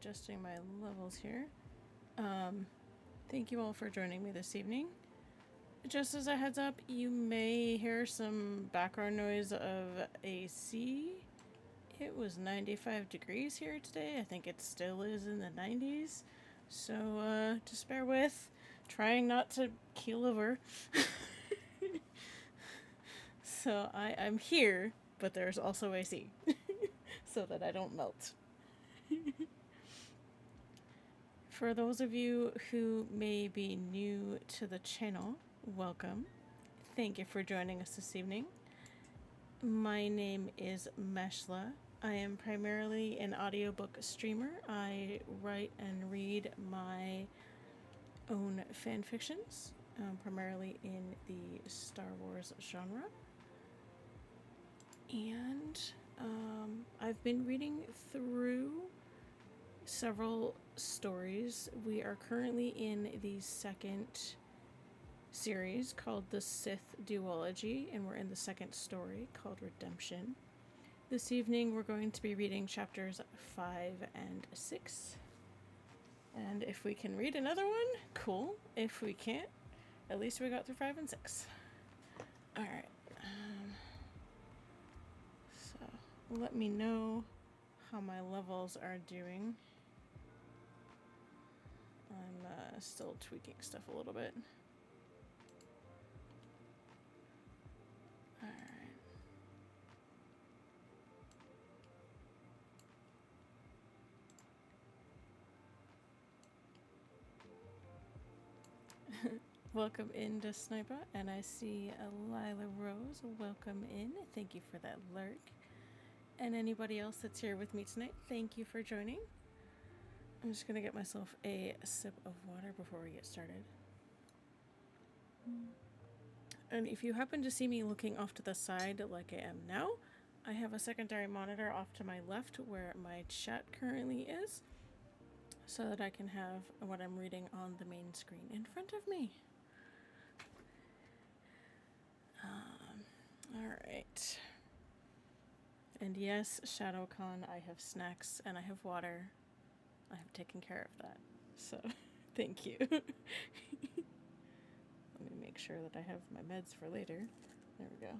adjusting my levels here. Thank you all for joining me this evening. Just as a heads up, you may hear some background noise of AC. It was 95 degrees here today. I think it still is in the 90s. So, just bear with. Trying not to keel over. So, I'm here, but there's also AC. So that I don't melt. For those of you who may be new to the channel, welcome. Thank you for joining us this evening. My name is Meshla. I am primarily an audiobook streamer. I write and read my own fan fictions, primarily in the Star Wars genre. And I've been reading through several stories. We are currently in the second series called The Sith Duology, and we're in the second story called Redemption. This evening we're going to be reading chapters 5 and 6. And if we can read another one, cool. If we can't, at least we got through 5 and 6. Alright. So, let me know how my levels are doing. I'm still tweaking stuff a little bit. Alright. Welcome in to Sniper, and I see Lila Rose. Welcome in. Thank you for that lurk. And anybody else that's here with me tonight, thank you for joining. I'm just gonna get myself a sip of water before we get started. And if you happen to see me looking off to the side like I am now, I have a secondary monitor off to my left where my chat currently is, so that I can have what I'm reading on the main screen in front of me. Alright. And yes, ShadowCon, I have snacks and I have water. I have taken care of that. So, thank you. Let me make sure that I have my meds for later. There we go.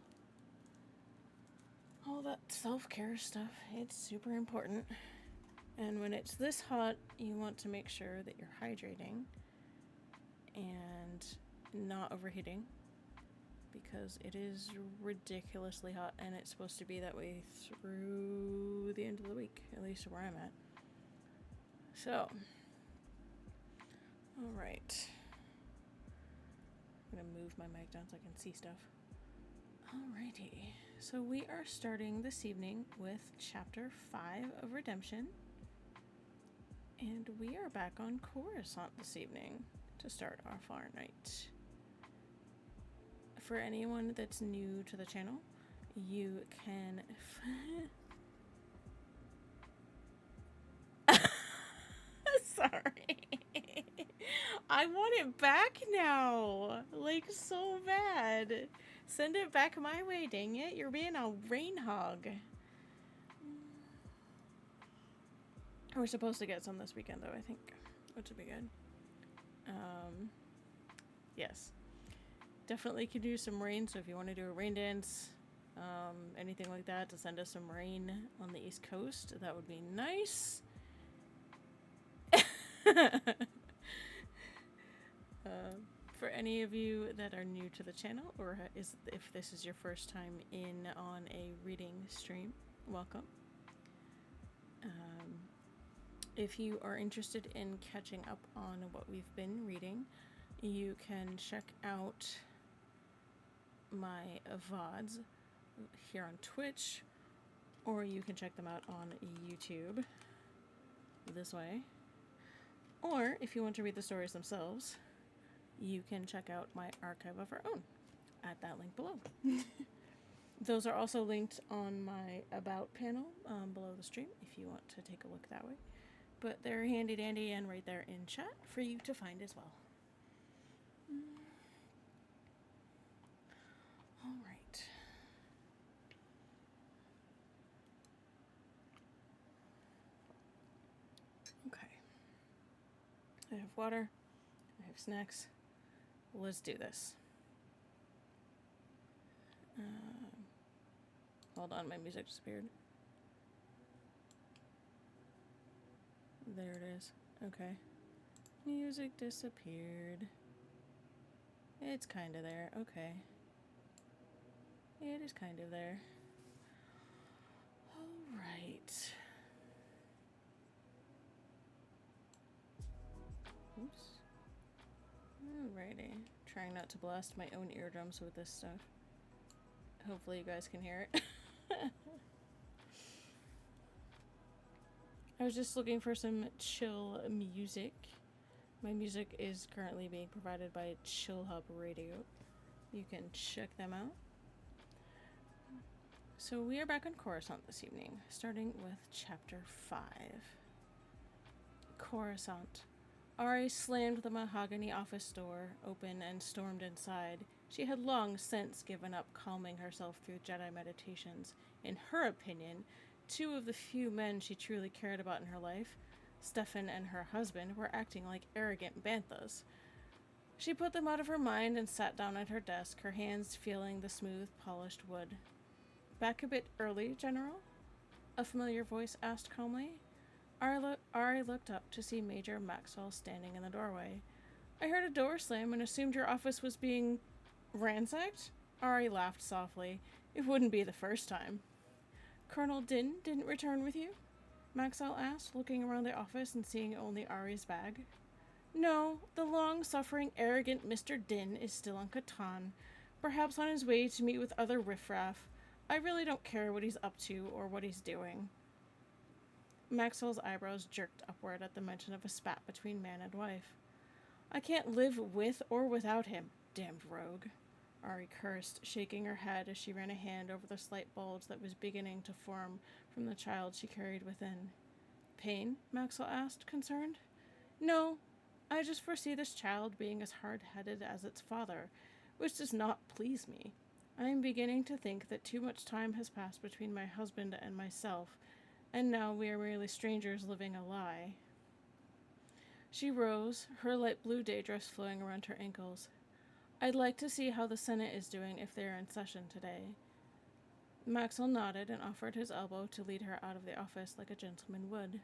All that self-care stuff, it's super important. And when it's this hot, you want to make sure that you're hydrating and not overheating, because it is ridiculously hot and it's supposed to be that way through the end of the week, at least where I'm at. So, alright. I'm gonna move my mic down so I can see stuff. Alrighty. So we are starting this evening with chapter 5 of Redemption. And we are back on Coruscant this evening to start off our night. For anyone that's new to the channel, you can... Sorry. I want it back now. Like, so bad. Send it back my way, dang it. You're being a rain hog. We're supposed to get some this weekend, though, I think, which would be good. Yes. Definitely could do some rain, so if you want to do a rain dance, anything like that, to send us some rain on the East Coast, that would be nice. For any of you that are new to the channel, or if this is your first time in on a reading stream, welcome. If you are interested in catching up on what we've been reading, you can check out my VODs here on Twitch, or you can check them out on YouTube this way. Or if you want to read the stories themselves, you can check out my archive of our own at that link below. Those are also linked on my About panel below the stream if you want to take a look that way. But they're handy dandy and right there in chat for you to find as well. All right. Okay. I have water. I have snacks. Let's do this. Hold on, my music disappeared. There it is. Okay. Music disappeared. It's kind of there. Okay. It is kind of there. Alright. Oops. Alrighty. Trying not to blast my own eardrums with this stuff. Hopefully you guys can hear it. I was just looking for some chill music. My music is currently being provided by Chill Hub Radio. You can check them out. So we are back on Coruscant this evening, starting with Chapter 5. Coruscant. Ari slammed the mahogany office door open and stormed inside. She had long since given up calming herself through Jedi meditations. In her opinion, two of the few men she truly cared about in her life, Stefan and her husband, were acting like arrogant banthas. She put them out of her mind and sat down at her desk, her hands feeling the smooth, polished wood. "Back a bit early, General?" a familiar voice asked calmly. Ari looked up to see Major Maxwell standing in the doorway. "I heard a door slam and assumed your office was being ransacked?" Ari laughed softly. "It wouldn't be the first time." "Colonel Din didn't return with you?" Maxwell asked, looking around the office and seeing only Ari's bag. "No, the long-suffering, arrogant Mr. Din is still on Catan, perhaps on his way to meet with other riffraff. I really don't care what he's up to or what he's doing." Maxwell's eyebrows jerked upward at the mention of a spat between man and wife. "I can't live with or without him, damned rogue," Ari cursed, shaking her head as she ran a hand over the slight bulge that was beginning to form from the child she carried within. "Pain?" Maxwell asked, concerned. "No, I just foresee this child being as hard-headed as its father, which does not please me. I am beginning to think that too much time has passed between my husband and myself, and now we are merely strangers living a lie." She rose, her light blue day dress flowing around her ankles. "I'd like to see how the Senate is doing if they are in session today." Maxwell nodded and offered his elbow to lead her out of the office like a gentleman would.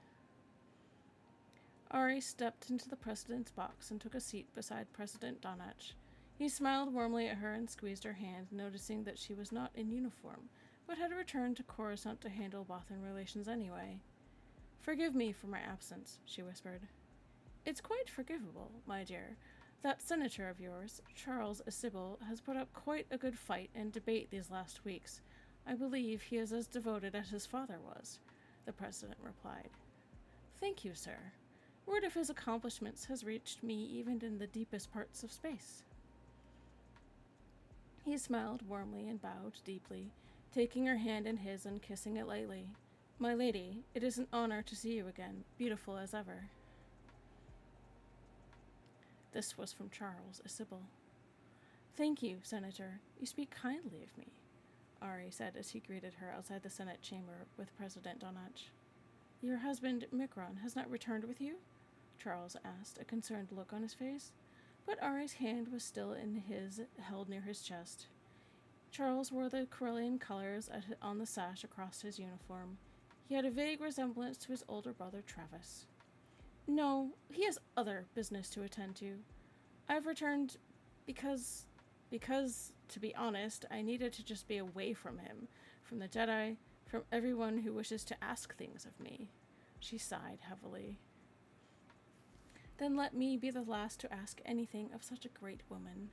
Ari stepped into the president's box and took a seat beside President Donach. He smiled warmly at her and squeezed her hand, noticing that she was not in uniform, but had returned to Coruscant to handle Bothan relations anyway. "Forgive me for my absence," she whispered. "It's quite forgivable, my dear. That senator of yours, Charles Sybil, has put up quite a good fight and debate these last weeks. I believe he is as devoted as his father was," the president replied. "Thank you, sir. Word of his accomplishments has reached me even in the deepest parts of space." He smiled warmly and bowed deeply, taking her hand in his and kissing it lightly. "My lady, it is an honor to see you again, beautiful as ever." This was from Charles Sybil. "Thank you, Senator. You speak kindly of me," Ari said as he greeted her outside the Senate chamber with President Donach. "Your husband, Mikron, has not returned with you?" Charles asked, a concerned look on his face. But Ari's hand was still in his, held near his chest. Charles wore the Corellian colors on the sash across his uniform. He had a vague resemblance to his older brother, Travis. "No, he has other business to attend to. I've returned because, to be honest, I needed to just be away from him, from the Jedi, from everyone who wishes to ask things of me." She sighed heavily. "Then let me be the last to ask anything of such a great woman.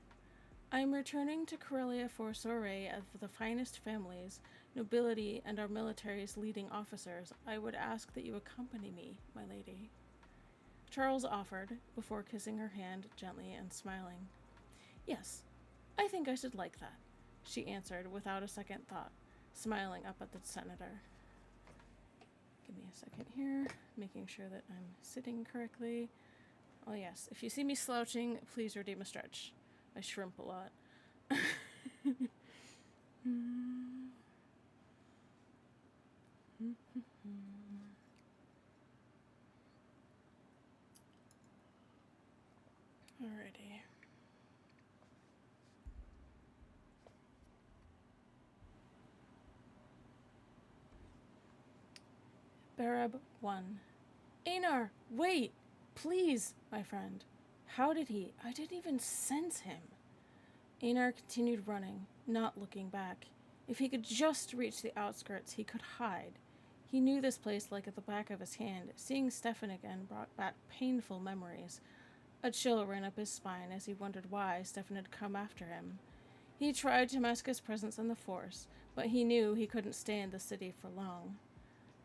I am returning to Corellia for a soiree of the finest families, nobility, and our military's leading officers. I would ask that you accompany me, my lady." Charles offered, before kissing her hand gently and smiling. "Yes, I think I should like that," she answered without a second thought, smiling up at the senator. Give me a second here, making sure that I'm sitting correctly. Oh yes, if you see me slouching, please redeem a stretch. I shrimp a lot. Alrighty. Barab 1. Einar, wait! Please, my friend. How did he? I didn't even sense him. Einar continued running, not looking back. If he could just reach the outskirts, he could hide. He knew this place like at the back of his hand. Seeing Stefan again brought back painful memories. A chill ran up his spine as he wondered why Stefan had come after him. He tried to mask his presence in the force, but he knew he couldn't stay in the city for long.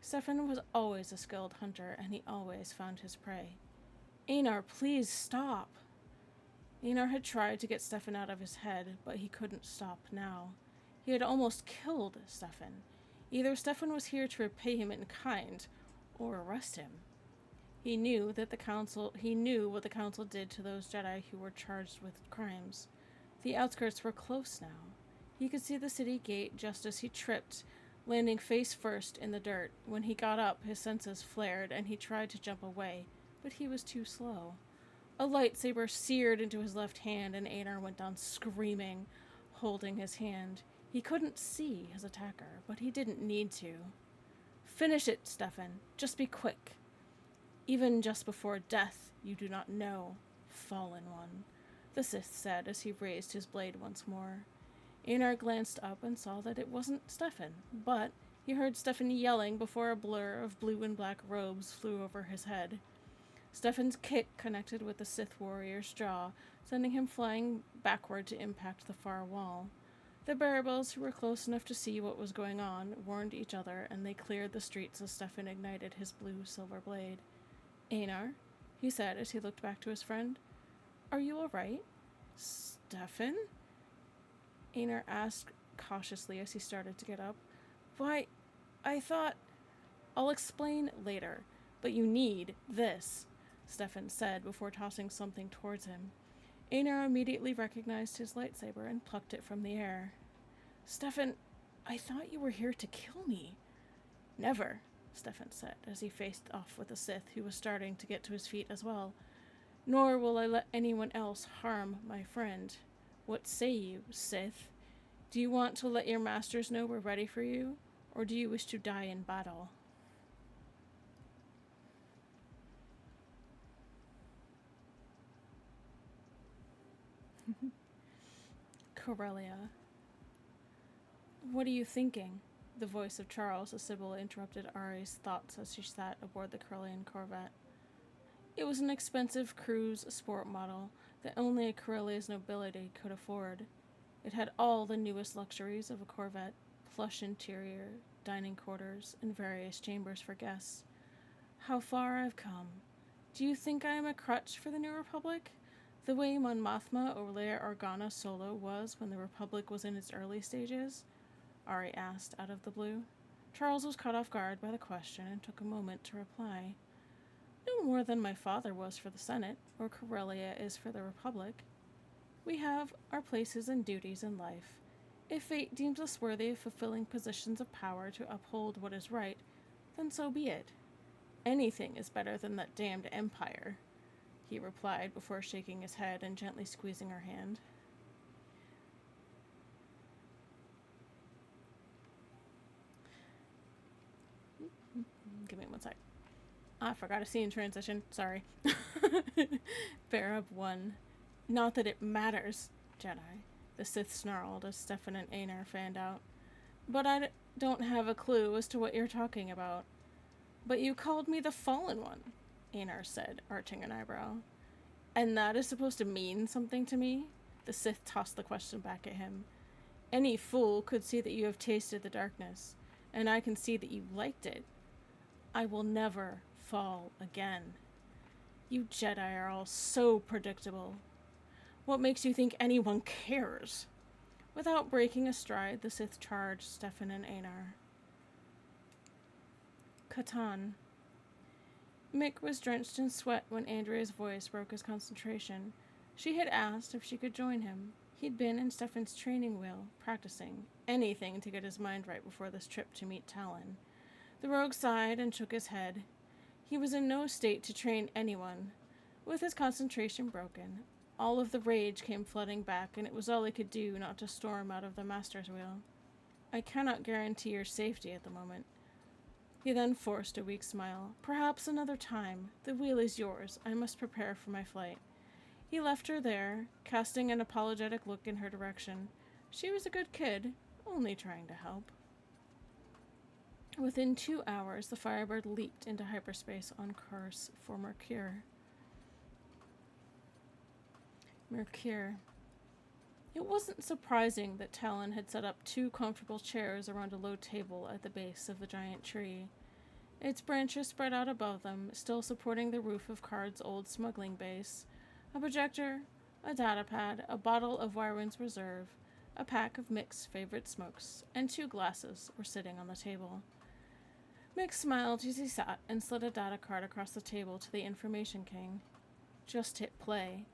Stefan was always a skilled hunter, and he always found his prey. Einar, please stop! Einar had tried to get Stefan out of his head, but he couldn't stop now. He had almost killed Stefan. Either Stefan was here to repay him in kind, or arrest him. He knew what the council did to those Jedi who were charged with crimes. The outskirts were close now. He could see the city gate just as he tripped, landing face first in the dirt. When he got up, his senses flared, and he tried to jump away, but he was too slow. A lightsaber seared into his left hand, and Einar went down screaming, holding his hand. He couldn't see his attacker, but he didn't need to. Finish it, Stefan. Just be quick. Even just before death, you do not know, Fallen One, the Sith said as he raised his blade once more. Einar glanced up and saw that it wasn't Stefan, but he heard Stefan yelling before a blur of blue and black robes flew over his head. Stefan's kick connected with the Sith warrior's jaw, sending him flying backward to impact the far wall. The Barabels, who were close enough to see what was going on, warned each other, and they cleared the streets as Stefan ignited his blue-silver blade. Einar, he said as he looked back to his friend. Are you all right? Stefan? Einar asked cautiously as he started to get up. Why, I thought... I'll explain later, but you need this, Stefan said before tossing something towards him. Einar immediately recognized his lightsaber and plucked it from the air. Stefan, I thought you were here to kill me. Never, Stefan said as he faced off with the Sith, who was starting to get to his feet as well. Nor will I let anyone else harm my friend. What say you, Sith? Do you want to let your masters know we're ready for you, or do you wish to die in battle? Corellia. What are you thinking? The voice of Charles, as Sybil interrupted Ari's thoughts as she sat aboard the Corellian Corvette. It was an expensive cruise sport model that only a Corellia's nobility could afford. It had all the newest luxuries of a Corvette, plush interior, dining quarters, and various chambers for guests. How far I've come. Do you think I am a crutch for the New Republic? The way Mon Mothma or Leia Organa Solo was when the Republic was in its early stages? Ari asked out of the blue. Charles was caught off guard by the question and took a moment to reply. No more than my father was for the Senate, or Corellia is for the Republic. We have our places and duties in life. If fate deems us worthy of fulfilling positions of power to uphold what is right, then so be it. Anything is better than that damned empire, he replied before shaking his head and gently squeezing her hand. Give me one sec. I forgot a scene transition. Sorry. Barab 1. Not that it matters, Jedi, the Sith snarled as Stefan and Einar fanned out. But I don't have a clue as to what you're talking about. But you called me the Fallen One, Einar said, arching an eyebrow. And that is supposed to mean something to me? The Sith tossed the question back at him. Any fool could see that you have tasted the darkness, and I can see that you liked it. I will never fall again. You Jedi are all so predictable. What makes you think anyone cares? Without breaking a stride, the Sith charged Stefan and Einar. Catan. Mick was drenched in sweat when Andrea's voice broke his concentration. She had asked if she could join him. He'd been in Stefan's training wheel, practicing anything to get his mind right before this trip to meet Talon. The rogue sighed and shook his head. He was in no state to train anyone. With his concentration broken, All of the rage came flooding back, and it was all he could do not to storm out of the master's wheel. I cannot guarantee your safety at the moment. He then forced a weak smile. Perhaps another time. The wheel is yours. I must prepare for my flight. He left her there, casting an apologetic look in her direction. She was a good kid, only trying to help. Within 2 hours, the Firebird leaped into hyperspace on course for Mercure. It wasn't surprising that Talon had set up 2 comfortable chairs around a low table at the base of the giant tree. Its branches spread out above them, still supporting the roof of Card's old smuggling base. A projector, a datapad, a bottle of Wyron's Reserve, a pack of Mick's favorite smokes, and 2 glasses were sitting on the table. Mick smiled as he sat and slid a data card across the table to the Information King. Just hit play,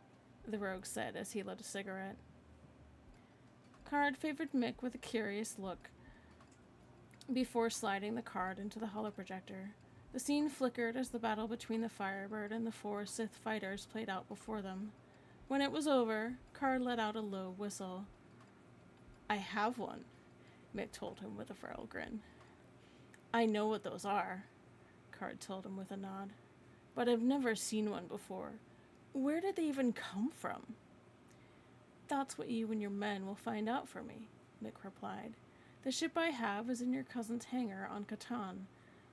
the rogue said as he lit a cigarette. Card favored Mick with a curious look before sliding the card into the holoprojector. The scene flickered as the battle between the Firebird and the 4 Sith fighters played out before them. When it was over, Card let out a low whistle. I have one, Mick told him with a feral grin. I know what those are, Card told him with a nod, but I've never seen one before. Where did they even come from? That's what you and your men will find out for me, Mick replied. The ship I have is in your cousin's hangar on Catan.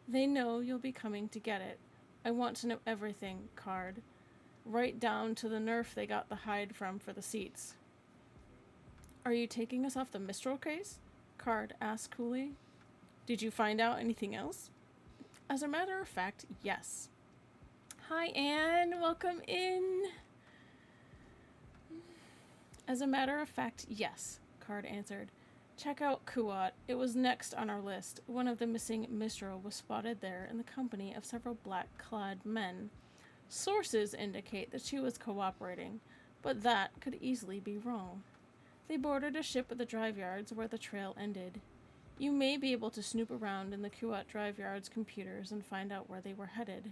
They know you'll be coming to get it. I want to know everything, Card. Right down to the nerf they got the hide from for the seats. Are you taking us off the Mistral case? Card asked coolly. Did you find out anything else? As a matter of fact, yes. Hi, Anne. Welcome in. As a matter of fact, yes, Card answered. Check out Kuat. It was next on our list. One of the missing Mistral was spotted there in the company of several black-clad men. Sources indicate that she was cooperating, but that could easily be wrong. They boarded a ship at the drive yards where the trail ended. You may be able to snoop around in the Kuat drive yards computers and find out where they were headed.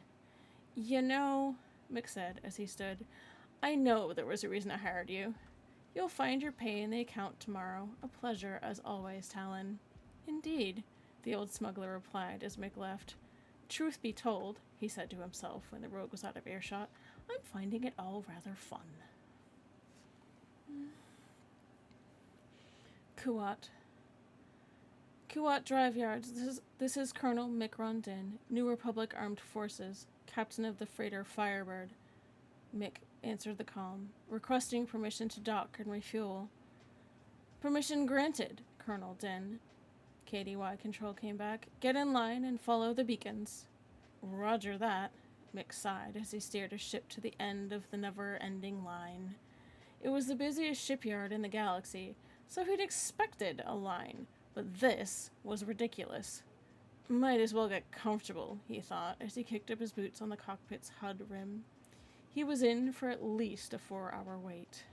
You know, Mick said as he stood, I know there was a reason I hired you. You'll find your pay in the account tomorrow. A pleasure, as always, Talon. Indeed, the old smuggler replied as Mick left. Truth be told, he said to himself when the rogue was out of earshot, I'm finding it all rather fun. Kuat Drive Yards. This is Colonel Mick Rondin, New Republic Armed Forces, captain of the freighter Firebird. Mick answered the comm, requesting permission to dock and refuel. Permission granted, Colonel Din. KDY control came back. Get in line and follow the beacons. Roger that, Mick sighed as he steered his ship to the end of the never-ending line. It was the busiest shipyard in the galaxy, so he'd expected a line, but this was ridiculous. Might as well get comfortable, he thought, as he kicked up his boots on the cockpit's HUD rim. He was in for at least a 4-hour wait.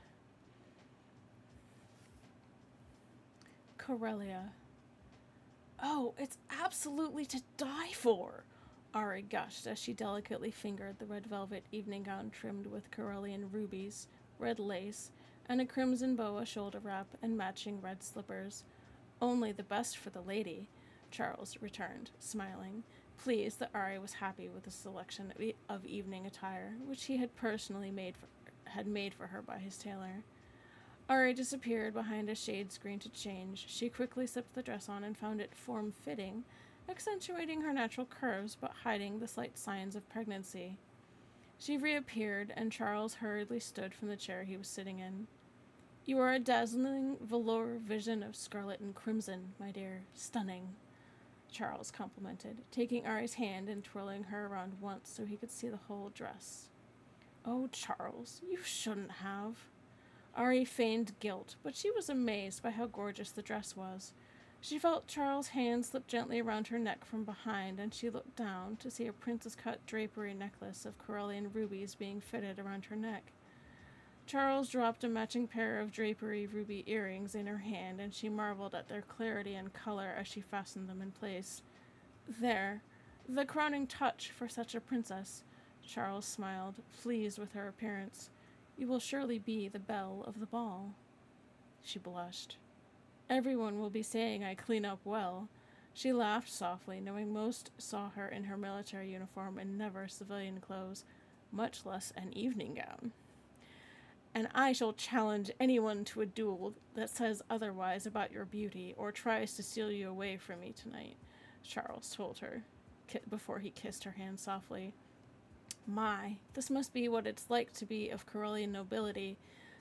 Corellia. Oh, it's absolutely to die for, Ari gushed as she delicately fingered the red velvet evening gown trimmed with Corellian rubies, red lace, and a crimson boa shoulder wrap and matching red slippers. Only the best for the lady, Charles returned, smiling, pleased that Ari was happy with the selection of evening attire, which he had personally made for her by his tailor. Ari disappeared behind a shade screen to change. She quickly slipped the dress on and found it form-fitting, accentuating her natural curves but hiding the slight signs of pregnancy. She reappeared, and Charles hurriedly stood from the chair he was sitting in. You are a dazzling velour vision of scarlet and crimson, my dear. Stunning, Charles complimented, taking Ari's hand and twirling her around once so he could see the whole dress. Oh, Charles, you shouldn't have. Ari feigned guilt, but she was amazed by how gorgeous the dress was. She felt Charles' hand slip gently around her neck from behind, and she looked down to see a princess-cut drapery necklace of Corellian rubies being fitted around her neck. Charles dropped a matching pair of drapery ruby earrings in her hand, and she marveled at their clarity and color as she fastened them in place. There, the crowning touch for such a princess, Charles smiled, pleased with her appearance. You will surely be the belle of the ball." She blushed. "Everyone will be saying I clean up well." She laughed softly, knowing most saw her in her military uniform and never civilian clothes, much less an evening gown. "And I shall challenge anyone to a duel that says otherwise about your beauty or tries to steal you away from me tonight," Charles told her, before he kissed her hand softly. My, this must be what it's like to be of Corellian nobility,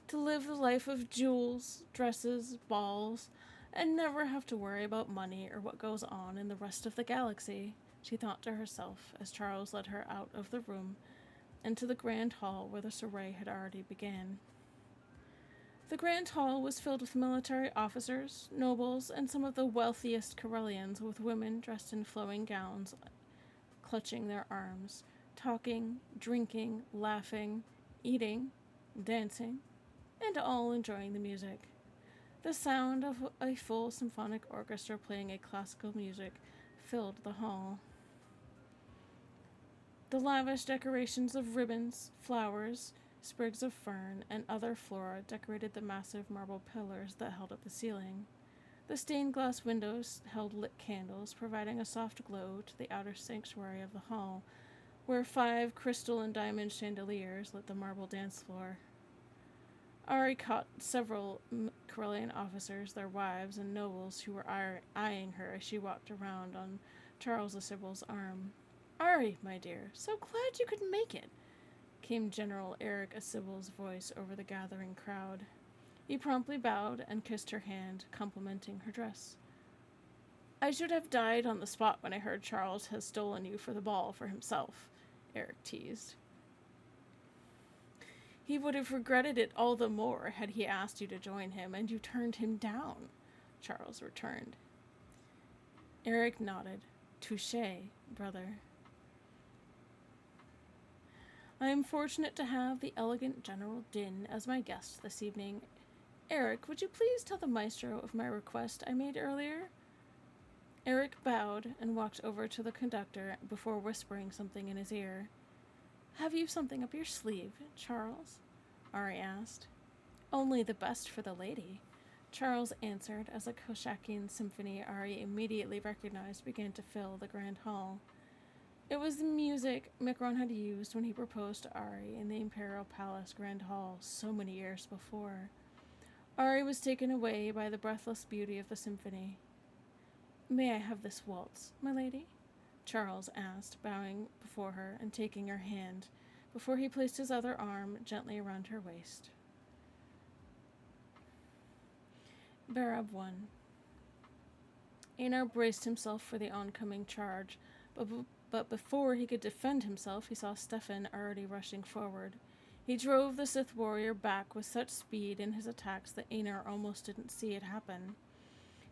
to live the life of jewels, dresses, balls, and never have to worry about money or what goes on in the rest of the galaxy, she thought to herself as Charles led her out of the room and to the grand hall where the soiree had already begun. The grand hall was filled with military officers, nobles, and some of the wealthiest Corellians, with women dressed in flowing gowns, clutching their arms, talking, drinking, laughing, eating, dancing, and all enjoying the music. The sound of a full symphonic orchestra playing a classical music filled the hall. The lavish decorations of ribbons, flowers, sprigs of fern, and other flora decorated the massive marble pillars that held up the ceiling. The stained glass windows held lit candles, providing a soft glow to the outer sanctuary of the hall, where 5 crystal and diamond chandeliers lit the marble dance floor. Ari caught several Corellian officers, their wives, and nobles who were eyeing her as she walked around on Charles Sibyl's arm. "Ari, my dear, so glad you could make it," came General Eric Sibyl's voice over the gathering crowd. He promptly bowed and kissed her hand, complimenting her dress. "I should have died on the spot when I heard Charles has stolen you for the ball for himself," Eric teased. "He would have regretted it all the more had he asked you to join him, and you turned him down," Charles returned. Eric nodded. "Touché, brother." "I am fortunate to have the elegant General Din as my guest this evening. Eric, would you please tell the maestro of my request I made earlier?" Eric bowed and walked over to the conductor before whispering something in his ear. "Have you something up your sleeve, Charles?" Ari asked. "Only the best for the lady," Charles answered as a Koshakian symphony Ari immediately recognized began to fill the grand hall. It was the music Mikron had used when he proposed to Ari in the Imperial Palace Grand Hall so many years before. Ari was taken away by the breathless beauty of the symphony. "May I have this waltz, my lady?" Charles asked, bowing before her and taking her hand, before he placed his other arm gently around her waist. Barab 1. Einar braced himself for the oncoming charge, but before he could defend himself, he saw Stefan already rushing forward. He drove the Sith warrior back with such speed in his attacks that Einar almost didn't see it happen.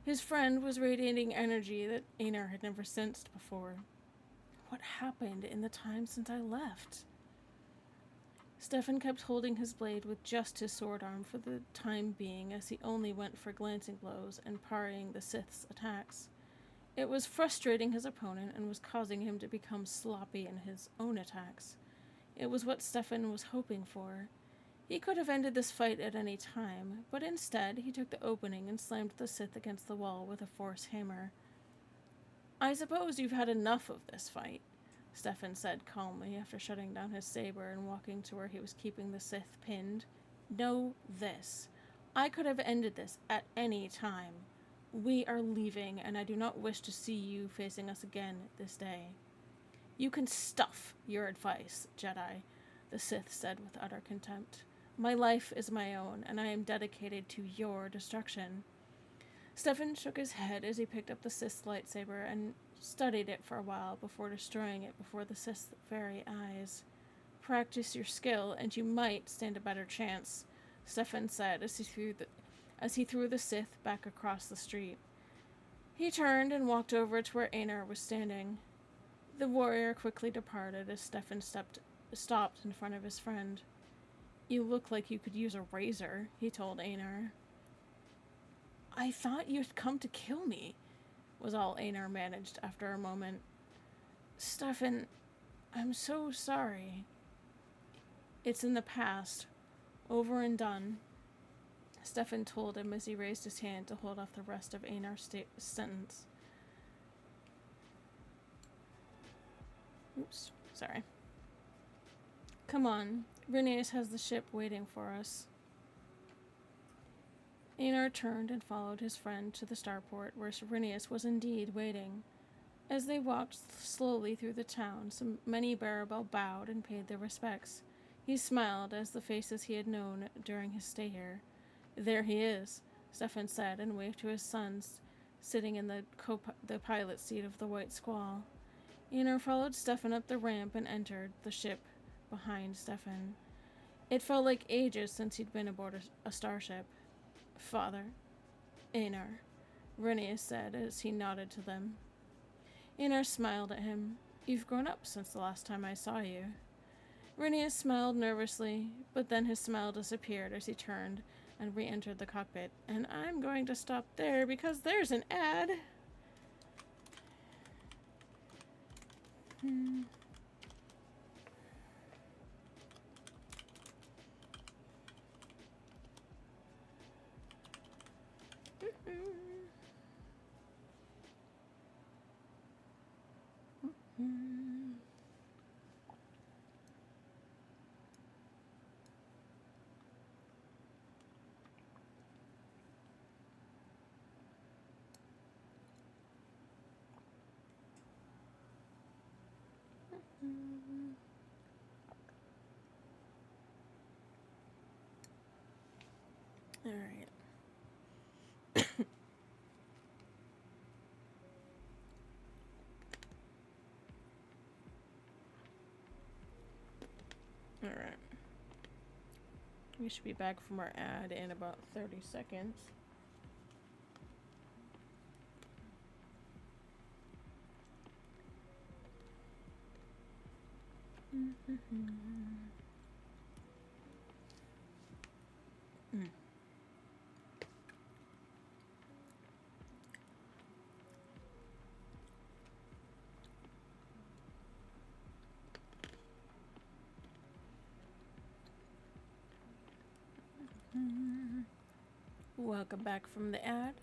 His friend was radiating energy that Einar had never sensed before. What happened in the time since I left? Stefan kept holding his blade with just his sword arm for the time being, as he only went for glancing blows and parrying the Sith's attacks. It was frustrating his opponent and was causing him to become sloppy in his own attacks. It was what Stefan was hoping for. He could have ended this fight at any time, but instead he took the opening and slammed the Sith against the wall with a force hammer. "I suppose you've had enough of this fight," Stefan said calmly after shutting down his saber and walking to where he was keeping the Sith pinned. "Know this. I could have ended this at any time. We are leaving, and I do not wish to see you facing us again this day." "You can stuff your advice, Jedi," the Sith said with utter contempt. "My life is my own, and I am dedicated to your destruction." Stefan shook his head as he picked up the Sith's lightsaber and studied it for a while before destroying it before the Sith's very eyes. "Practice your skill, and you might stand a better chance," Stefan said as he threw the Sith back across the street. He turned and walked over to where Einar was standing. The warrior quickly departed as Stefan stopped in front of his friend. "You look like you could use a razor," he told Einar. "I thought you'd come to kill me," was all Einar managed after a moment. "Stefan, I'm so sorry." "It's in the past. Over and done, Stefan told him as he raised his hand to hold off the rest of Einar's sentence. Oops, sorry. Come on, Rhaenys has the ship waiting for us. Einar turned and followed his friend to the starport, where Rhaenys was indeed waiting. As they walked slowly through the town, many Barabel bowed and paid their respects. He smiled as the faces he had known during his stay here. There he is, Stefan said, and waved to his sons, sitting in the pilot seat of the White Squall. Einar followed Stefan up the ramp and entered the ship behind Stefan. It felt like ages since he'd been aboard a starship. Father, Einar, Rhaenys said as he nodded to them. Einar smiled at him. You've grown up since the last time I saw you. Rhaenys smiled nervously, but then his smile disappeared as he turned and re-entered the cockpit. And I'm going to stop there because there's an ad. All right. All right. We should be back from our ad in about 30 seconds. Welcome back from the ad.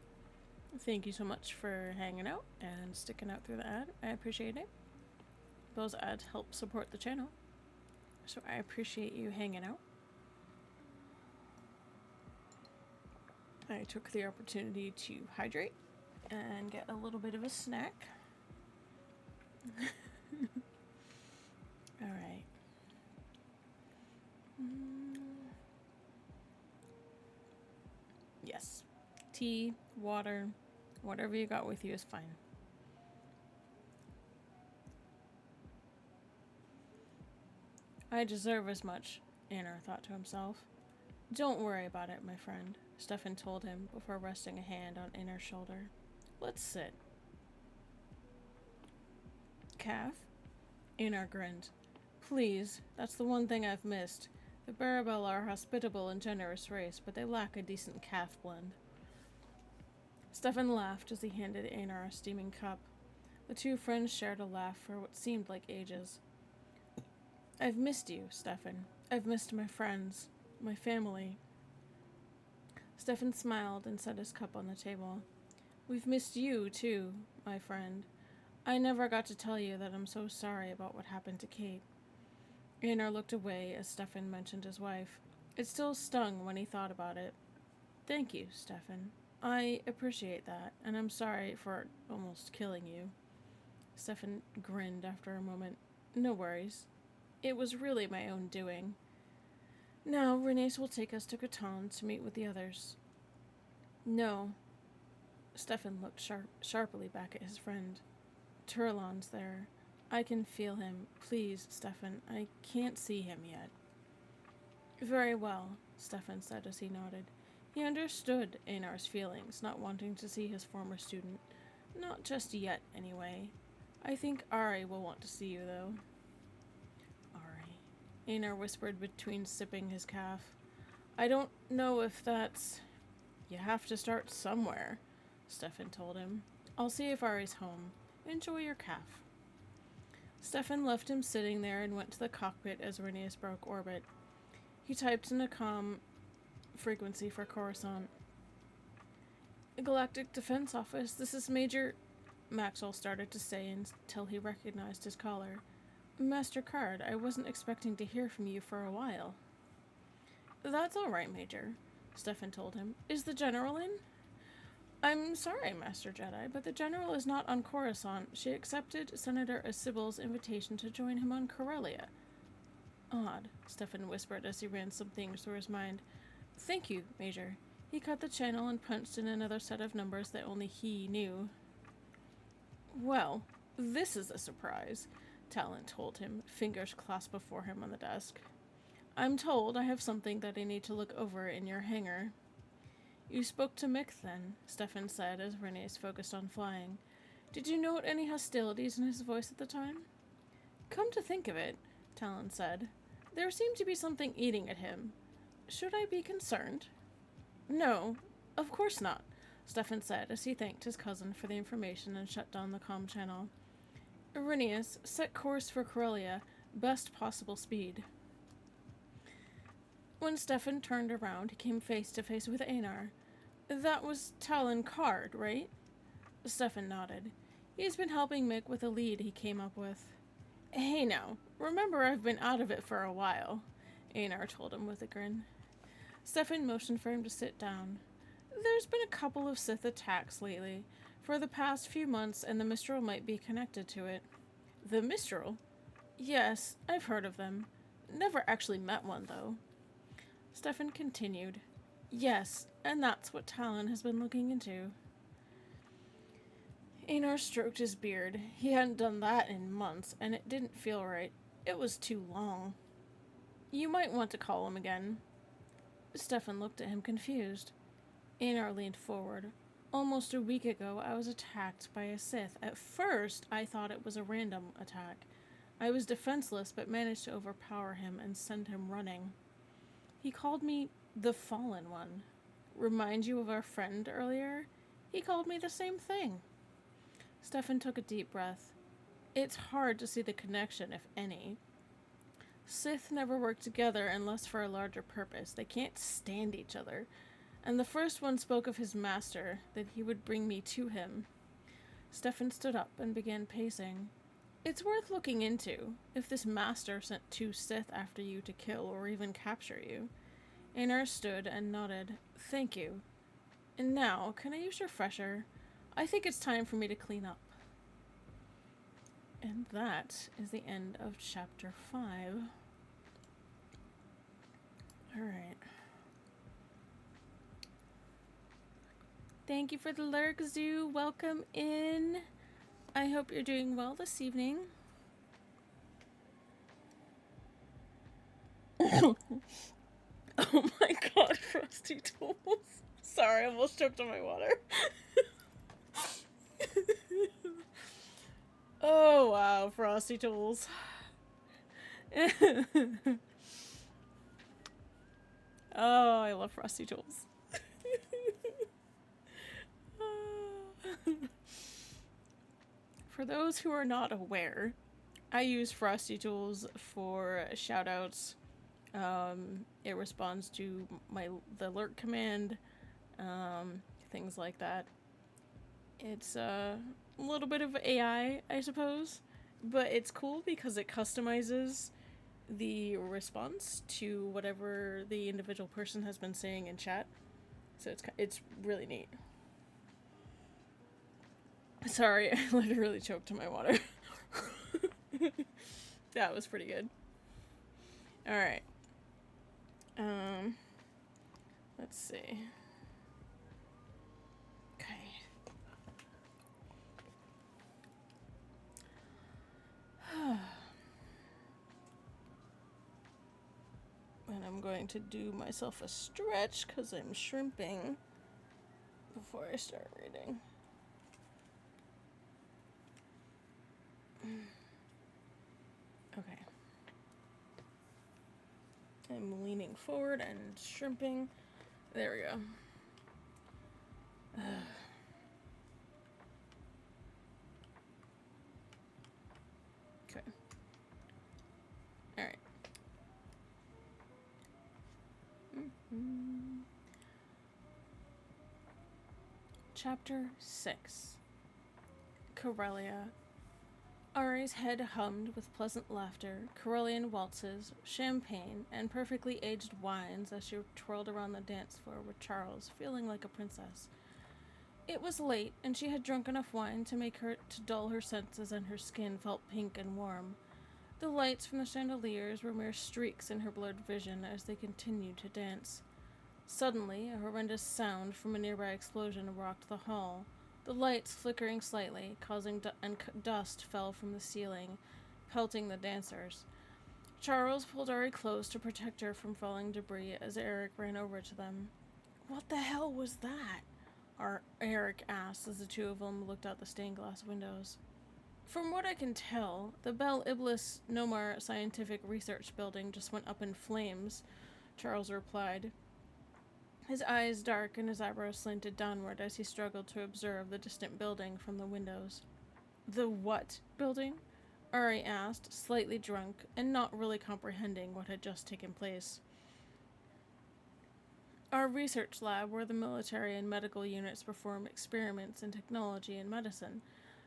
Thank you so much for hanging out and sticking out through the ad. I appreciate it. Those ads help support the channel, so I appreciate you hanging out. I took the opportunity to hydrate and get a little bit of a snack. All right. Yes. Tea, water, whatever you got with you is fine. I deserve as much, Einar thought to himself. Don't worry about it, my friend, Stefan told him before resting a hand on Einar's shoulder. Let's sit. Calf? Einar grinned. Please, that's the one thing I've missed. The Barabel are a hospitable and generous race, but they lack a decent calf blend. Stefan laughed as he handed Einar a steaming cup. The two friends shared a laugh for what seemed like ages. I've missed you, Stefan. I've missed my friends, my family. Stefan smiled and set his cup on the table. We've missed you, too, my friend. I never got to tell you that I'm so sorry about what happened to Kate. Einar looked away as Stefan mentioned his wife. It still stung when he thought about it. Thank you, Stefan. I appreciate that, and I'm sorry for almost killing you. Stefan grinned after a moment. No worries. It was really my own doing. Now, Rhaenys will take us to Catan to meet with the others. No. Stefan looked sharply back at his friend. Turlon's there. I can feel him. Please, Stefan, I can't see him yet. Very well, Stefan said as he nodded. He understood Einar's feelings, not wanting to see his former student. Not just yet, anyway. I think Ari will want to see you, though. Ari, Einar whispered between sipping his calf. I don't know if that's... You have to start somewhere, Stefan told him. I'll see if Ari's home. Enjoy your calf. Stefan left him sitting there and went to the cockpit as Rhaenys broke orbit. He typed in a comm frequency for Coruscant. Galactic Defense Office, this is Major... Maxwell started to say until he recognized his caller. Master Card, I wasn't expecting to hear from you for a while. That's all right, Major, Stefan told him. Is the General in? I'm sorry, Master Jedi, but the General is not on Coruscant. She accepted Senator Asibel's invitation to join him on Corellia. Odd, Stefan whispered as he ran some things through his mind. Thank you, Major. He cut the channel and punched in another set of numbers that only he knew. Well, this is a surprise, Talon told him, fingers clasped before him on the desk. I'm told I have something that I need to look over in your hangar. You spoke to Mick then, Stefan said as Renee's focused on flying. Did you note any hostilities in his voice at the time? Come to think of it, Talon said. There seemed to be something eating at him. Should I be concerned? No, of course not, Stefan said as he thanked his cousin for the information and shut down the comm channel. Irenaeus, set course for Corellia, best possible speed. When Stefan turned around, he came face to face with Einar. That was Talon Card, right? Stefan nodded. He's been helping Mick with a lead he came up with. Hey now, remember I've been out of it for a while, Einar told him with a grin. Stefan motioned for him to sit down. There's been a couple of Sith attacks lately, for the past few months, and the Mistral might be connected to it. The Mistral? Yes, I've heard of them. Never actually met one, though. Stefan continued. Yes, and that's what Talon has been looking into. Einar stroked his beard. He hadn't done that in months, and it didn't feel right. It was too long. You might want to call him again. Stefan looked at him confused. Einar leaned forward. Almost a week ago, I was attacked by a Sith. At first, I thought it was a random attack. I was defenseless, but managed to overpower him and send him running. He called me the Fallen One. Remind you of our friend earlier? He called me the same thing. Stefan took a deep breath. It's hard to see the connection, if any. Sith never work together unless for a larger purpose. They can't stand each other. And the first one spoke of his master, that he would bring me to him. Stefan stood up and began pacing. It's worth looking into, if this master sent 2 Sith after you to kill or even capture you. Einar stood and nodded. Thank you. And now, can I use your fresher? I think it's time for me to clean up. And that is the end of chapter 5. Alright. Thank you for the lurk, Zoo. Welcome in. I hope you're doing well this evening. Oh my god, Frosty Tools. Sorry, I almost choked on my water. Oh wow, Frosty Tools. Oh, I love Frosty Tools. For those who are not aware, I use Frosty Tools for shoutouts. It responds to the lurk command, things like that. It's a little bit of AI, I suppose, but it's cool because it customizes the response to whatever the individual person has been saying in chat. So it's really neat. Sorry, I literally choked on my water. That was pretty good. Alright. Let's see. Okay. And I'm going to do myself a stretch because I'm shrimping before I start reading. Okay. I'm leaning forward and shrimping. There we go. Okay. Alright. Chapter 6. Corellia. Ari's head hummed with pleasant laughter, Corellian waltzes, champagne, and perfectly aged wines as she twirled around the dance floor with Charles, feeling like a princess. It was late, and she had drunk enough wine to make her to dull her senses, and her skin felt pink and warm. The lights from the chandeliers were mere streaks in her blurred vision as they continued to dance. Suddenly, a horrendous sound from a nearby explosion rocked the hall. The lights flickering slightly, and dust fell from the ceiling, pelting the dancers. Charles pulled Ari close to protect her from falling debris as Eric ran over to them. "What the hell was that?" Eric asked as the two of them looked out the stained glass windows. "From what I can tell, the Bel Iblis Nomar Scientific Research Building just went up in flames," Charles replied. His eyes dark and his eyebrows slanted downward as he struggled to observe the distant building from the windows. "The what building?" Ari asked, slightly drunk and not really comprehending what had just taken place. "Our research lab where the military and medical units perform experiments in technology and medicine,"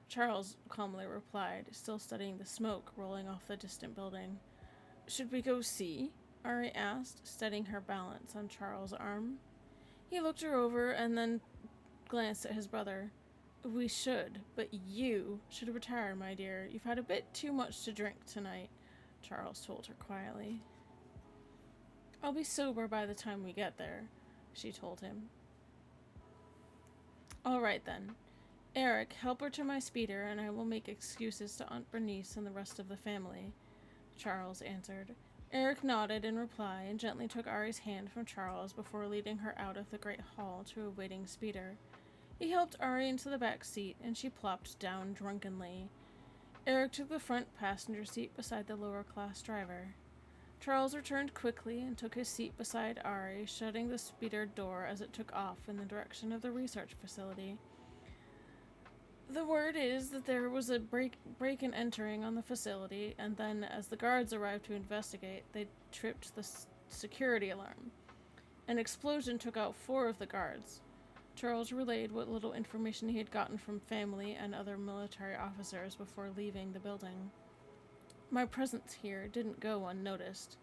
Charles calmly replied, still studying the smoke rolling off the distant building. "Should we go see?" Ari asked, steadying her balance on Charles' arm. He looked her over and then glanced at his brother. "We should, but you should retire, my dear. You've had a bit too much to drink tonight," Charles told her quietly. "I'll be sober by the time we get there," she told him. "All right, then. Eric, help her to my speeder, and I will make excuses to Aunt Bernice and the rest of the family," Charles answered. Eric nodded in reply and gently took Ari's hand from Charles before leading her out of the great hall to a waiting speeder. He helped Ari into the back seat, and she plopped down drunkenly. Eric took the front passenger seat beside the lower-class driver. Charles returned quickly and took his seat beside Ari, shutting the speeder door as it took off in the direction of the research facility. The word is that there was a break and entering on the facility, and then, as the guards arrived to investigate, they tripped the security alarm. An explosion took out 4 of the guards. Charles relayed what little information he had gotten from family and other military officers before leaving the building. "My presence here didn't go unnoticed,"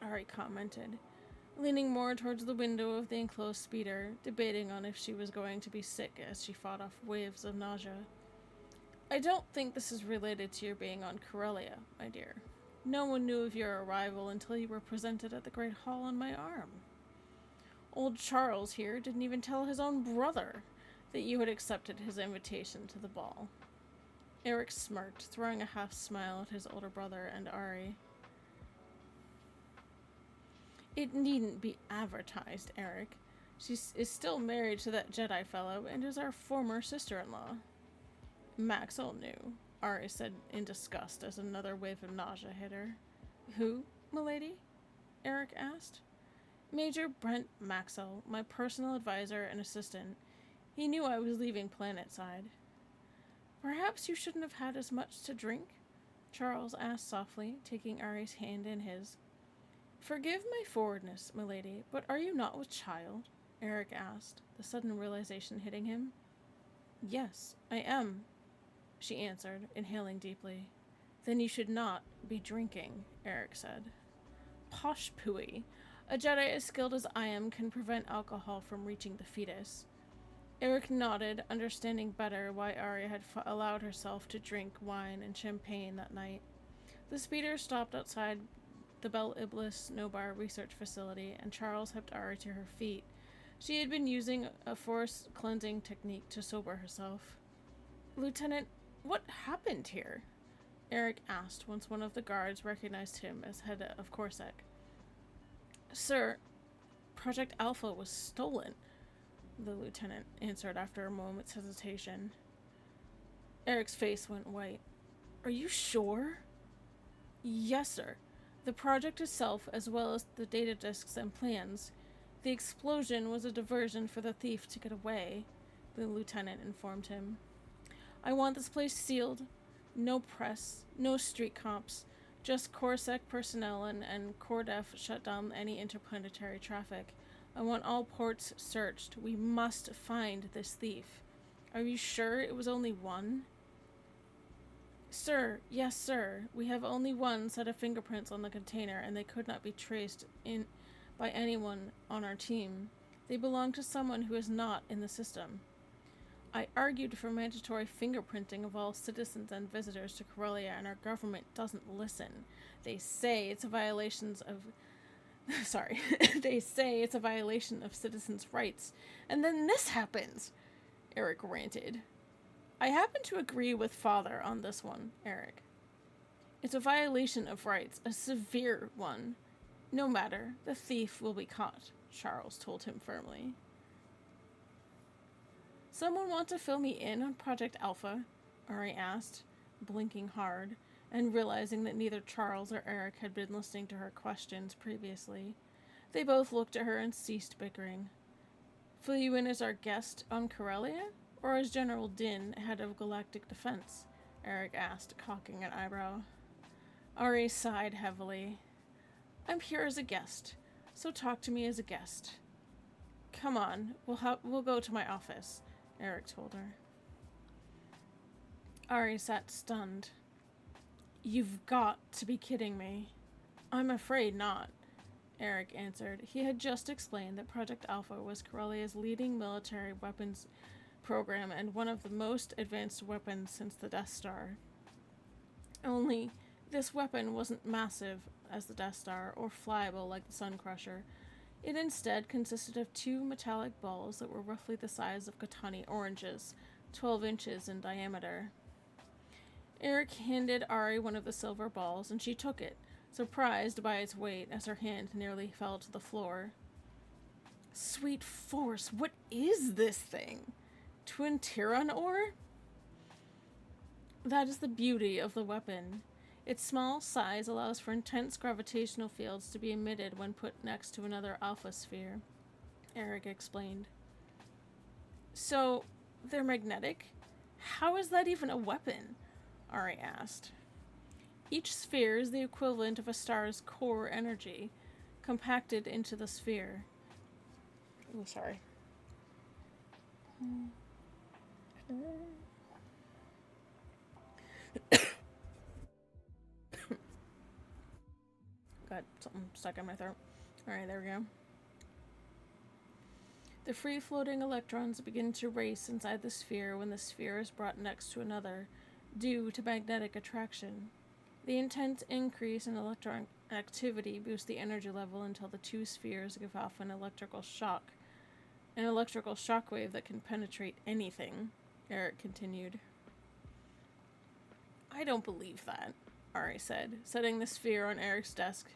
Ari commented, leaning more towards the window of the enclosed speeder, debating on if she was going to be sick as she fought off waves of nausea. "I don't think this is related to your being on Corellia, my dear. No one knew of your arrival until you were presented at the Great Hall on my arm. Old Charles here didn't even tell his own brother that you had accepted his invitation to the ball." Eric smirked, throwing a half-smile at his older brother and Ari. "It needn't be advertised, Eric. She is still married to that Jedi fellow and is our former sister-in-law." "Maxwell knew," Ari said in disgust as another wave of nausea hit her. "Who, milady?" Eric asked. "Major Brent Maxwell, my personal advisor and assistant. He knew I was leaving Planetside." "Perhaps you shouldn't have had as much to drink?" Charles asked softly, taking Ari's hand in his. "Forgive my forwardness, milady, but are you not with child?" Eric asked, the sudden realization hitting him. "Yes, I am," she answered, inhaling deeply. "Then you should not be drinking," Eric said. "Posh pooey. A Jedi as skilled as I am can prevent alcohol from reaching the fetus." Eric nodded, understanding better why Ari had allowed herself to drink wine and champagne that night. The speeder stopped outside the Bel Iblis Nobar research facility, and Charles helped Ari to her feet. She had been using a force cleansing technique to sober herself. "Lieutenant, what happened here?" Eric asked once one of the guards recognized him as head of Corsac. "Sir, Project Alpha was stolen," the lieutenant answered after a moment's hesitation. Eric's face went white. "Are you sure?" "Yes, sir. The project itself, as well as the data disks and plans. The explosion was a diversion for the thief to get away," the lieutenant informed him. "I want this place sealed. No press, no street cops, just Corsac personnel and Cordef shut down any interplanetary traffic. I want all ports searched. We must find this thief. Are you sure it was only one? Sir, yes, sir. We have only one set of fingerprints on the container, and they could not be traced in by anyone on our team. They belong to someone who is not in the system. I argued for mandatory fingerprinting of all citizens and visitors to Corellia, and our government doesn't listen. They say it's a violation of sorry. They say it's a violation of citizens' rights. And then this happens, Eric ranted. I happen to agree with Father on this one, Eric. It's a violation of rights, a severe one. No matter, the thief will be caught, Charles told him firmly. Someone want to fill me in on Project Alpha? Ari asked, blinking hard, and realizing that neither Charles or Eric had been listening to her questions previously. They both looked at her and ceased bickering. Fill you in as our guest on Corellia? Or as General Din, head of Galactic Defense? Eric asked, cocking an eyebrow. Ari sighed heavily. I'm here as a guest, so talk to me as a guest. Come on, we'll go to my office, Eric told her. Ari sat stunned. You've got to be kidding me. I'm afraid not, Eric answered. He had just explained that Project Alpha was Corellia's leading military weapons program and one of the most advanced weapons since the Death Star. Only, this weapon wasn't massive as the Death Star or flyable like the Sun Crusher. It instead consisted of two metallic balls that were roughly the size of Katani oranges, 12 inches in diameter. Eric handed Ari one of the silver balls, and she took it, surprised by its weight as her hand nearly fell to the floor. Sweet force, what is this thing? Twin Tiron ore? That is the beauty of the weapon. Its small size allows for intense gravitational fields to be emitted when put next to another alpha sphere, Eric explained. So, they're magnetic? How is that even a weapon? Ari asked. Each sphere is the equivalent of a star's core energy, compacted into the sphere. Oh, sorry. Got something stuck in my throat. Alright, there we go. The free-floating electrons begin to race inside the sphere when the sphere is brought next to another, due to magnetic attraction. The intense increase in electron activity boosts the energy level until the two spheres give off an electrical shockwave that can penetrate anything, Eric continued. I don't believe that, Ari said, setting the sphere on Eric's desk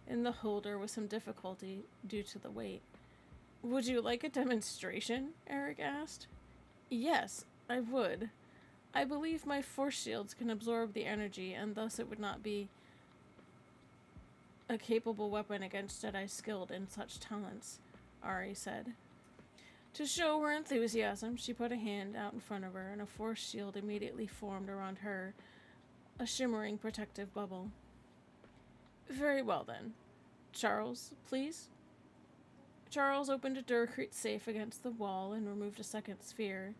in the holder with some difficulty due to the weight. Would you like a demonstration? Eric asked. Yes, I would. I believe my force shields can absorb the energy, and thus it would not be a capable weapon against Jedi skilled in such talents, Ari said. To show her enthusiasm, she put a hand out in front of her, and a force shield immediately formed around her, a shimmering protective bubble. Very well, then. Charles, please? Charles opened a Durcrete safe against the wall and removed a second sphere.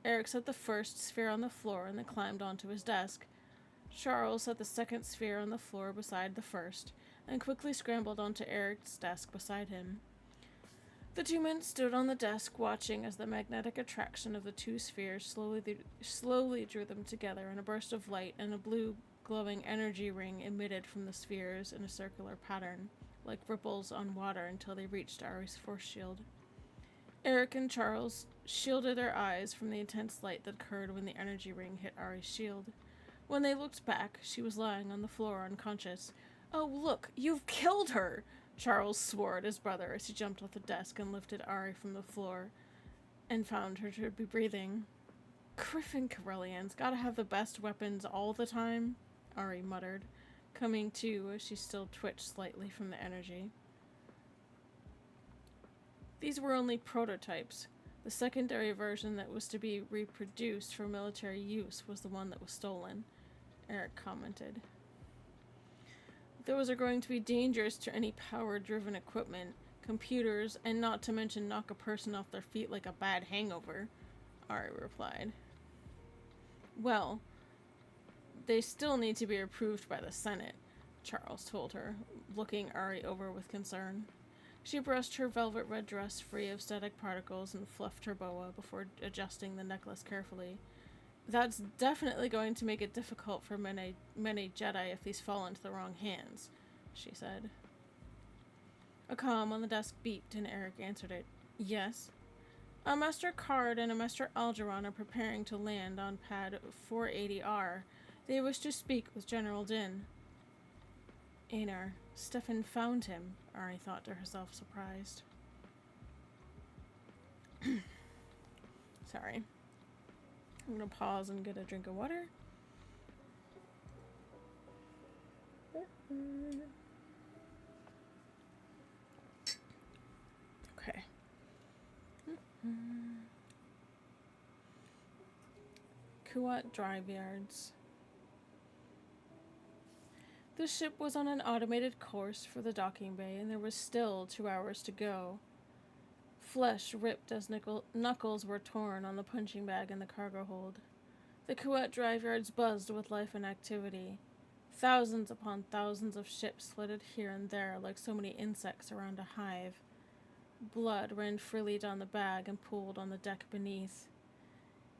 Eric set the first sphere on the floor and then climbed onto his desk. Charles set the second sphere on the floor beside the first, and quickly scrambled onto Eric's desk beside him. The two men stood on the desk watching as the magnetic attraction of the two spheres slowly drew them together, and a burst of light and a blue glowing energy ring emitted from the spheres in a circular pattern, like ripples on water until they reached Ari's force shield. Eric and Charles shielded their eyes from the intense light that occurred when the energy ring hit Ari's shield. When they looked back, she was lying on the floor unconscious. Oh, look, you've killed her! Charles swore at his brother as he jumped off the desk and lifted Ari from the floor and found her to be breathing. Griffin Corellians gotta have the best weapons all the time, Ari muttered, coming to as she still twitched slightly from the energy. These were only prototypes. The secondary version that was to be reproduced for military use was the one that was stolen, Eric commented. Those are going to be dangerous to any power-driven equipment. computers, and not to mention knock a person off their feet like a bad hangover, Ari replied. Well, they still need to be approved by the Senate, Charles told her, looking Ari over with concern. She brushed her velvet red dress free of static particles and fluffed her boa before adjusting the necklace carefully. That's definitely going to make it difficult for many Jedi if these fall into the wrong hands, she said. A comm on the desk beeped and Eric answered it. Yes? A Master Card and a Master Algernon are preparing to land on pad 480R. They wish to speak with General Din. Einar, Stefan found him, Ari thought to herself, surprised. Sorry. I'm gonna pause and get a drink of water. Okay. Kuat Drive Yards. The ship was on an automated course for the docking bay, and there was still 2 hours to go. Flesh ripped as knuckles were torn on the punching bag in the cargo hold. The Kuat Drive Yards buzzed with life and activity. Thousands upon thousands of ships flitted here and there like so many insects around a hive. Blood ran freely down the bag and pooled on the deck beneath.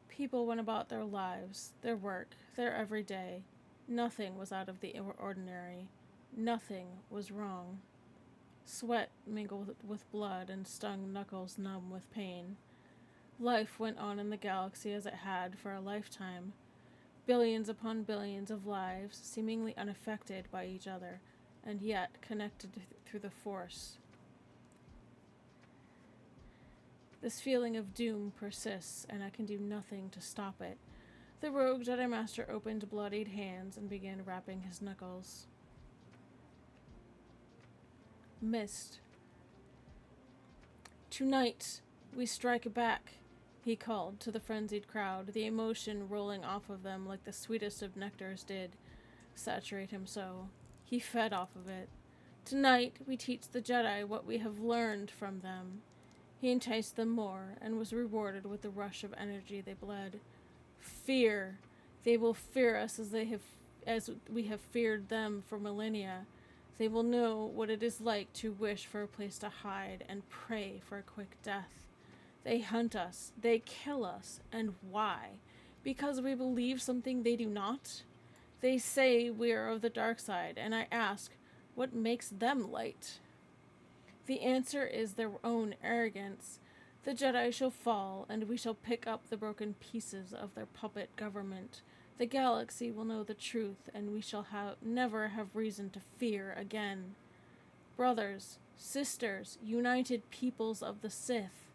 People went about their lives, their work, their everyday. Nothing was out of the ordinary. Nothing was wrong. Sweat mingled with blood and stung knuckles numb with pain. Life went on in the galaxy as it had for a lifetime. Billions upon billions of lives, seemingly unaffected by each other, and yet connected through the Force. This feeling of doom persists, and I can do nothing to stop it. The rogue Jedi Master opened bloodied hands and began rapping his knuckles. Missed. Tonight, we strike back, he called to the frenzied crowd, the emotion rolling off of them like the sweetest of nectars did saturate him so. He fed off of it. Tonight, we teach the Jedi what we have learned from them. He enticed them more, and was rewarded with the rush of energy they bled. Fear. They will fear us as we have feared them for millennia. They will know what it is like to wish for a place to hide and pray for a quick death. They hunt us. They kill us. And why? Because we believe something they do not? They say we are of the dark side, and I ask, what makes them light? The answer is their own arrogance. The Jedi shall fall, and we shall pick up the broken pieces of their puppet government. The galaxy will know the truth, and we shall never have reason to fear again. Brothers, sisters, united peoples of the Sith.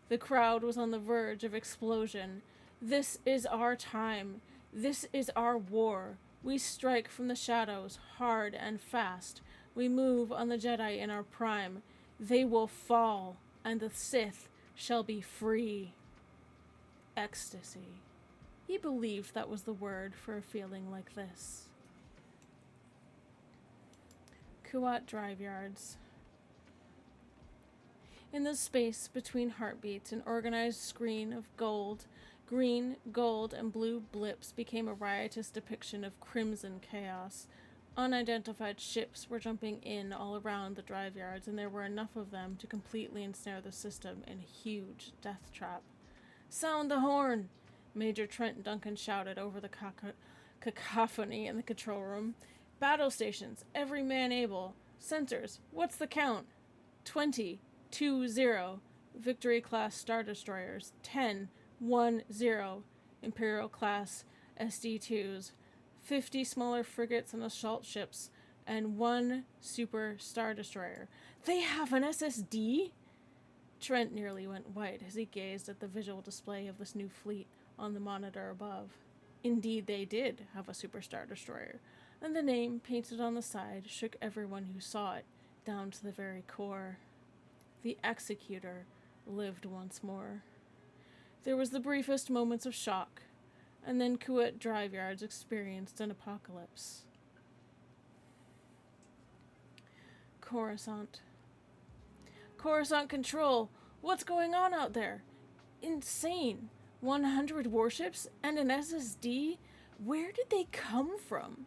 The crowd was on the verge of explosion. This is our time. This is our war. We strike from the shadows, hard and fast. We move on the Jedi in our prime. They will fall, and the Sith shall be free. Ecstasy. He believed that was the word for a feeling like this. Kuat Drive Yards. In the space between heartbeats, an organized screen of green, gold, and blue blips became a riotous depiction of crimson chaos. Unidentified ships were jumping in all around the drive yards, and there were enough of them to completely ensnare the system in a huge death trap. Sound the horn! Major Trent Duncan shouted over the cacophony in the control room. Battle stations, every man able. Sensors, what's the count? 20, 2-0. Victory class Star Destroyers, 10, 1-0. Imperial class SD2s. 50 smaller frigates and assault ships, and 1 super Star Destroyer. They have an SSD? Trent nearly went white as he gazed at the visual display of this new fleet on the monitor above. Indeed, they did have a super Star Destroyer, and the name painted on the side shook everyone who saw it, down to the very core. The Executor lived once more. There was the briefest moments of shock, and then Kuat Drive Yards experienced an apocalypse. Coruscant. Coruscant Control, what's going on out there? Insane. 100 warships and an SSD? Where did they come from?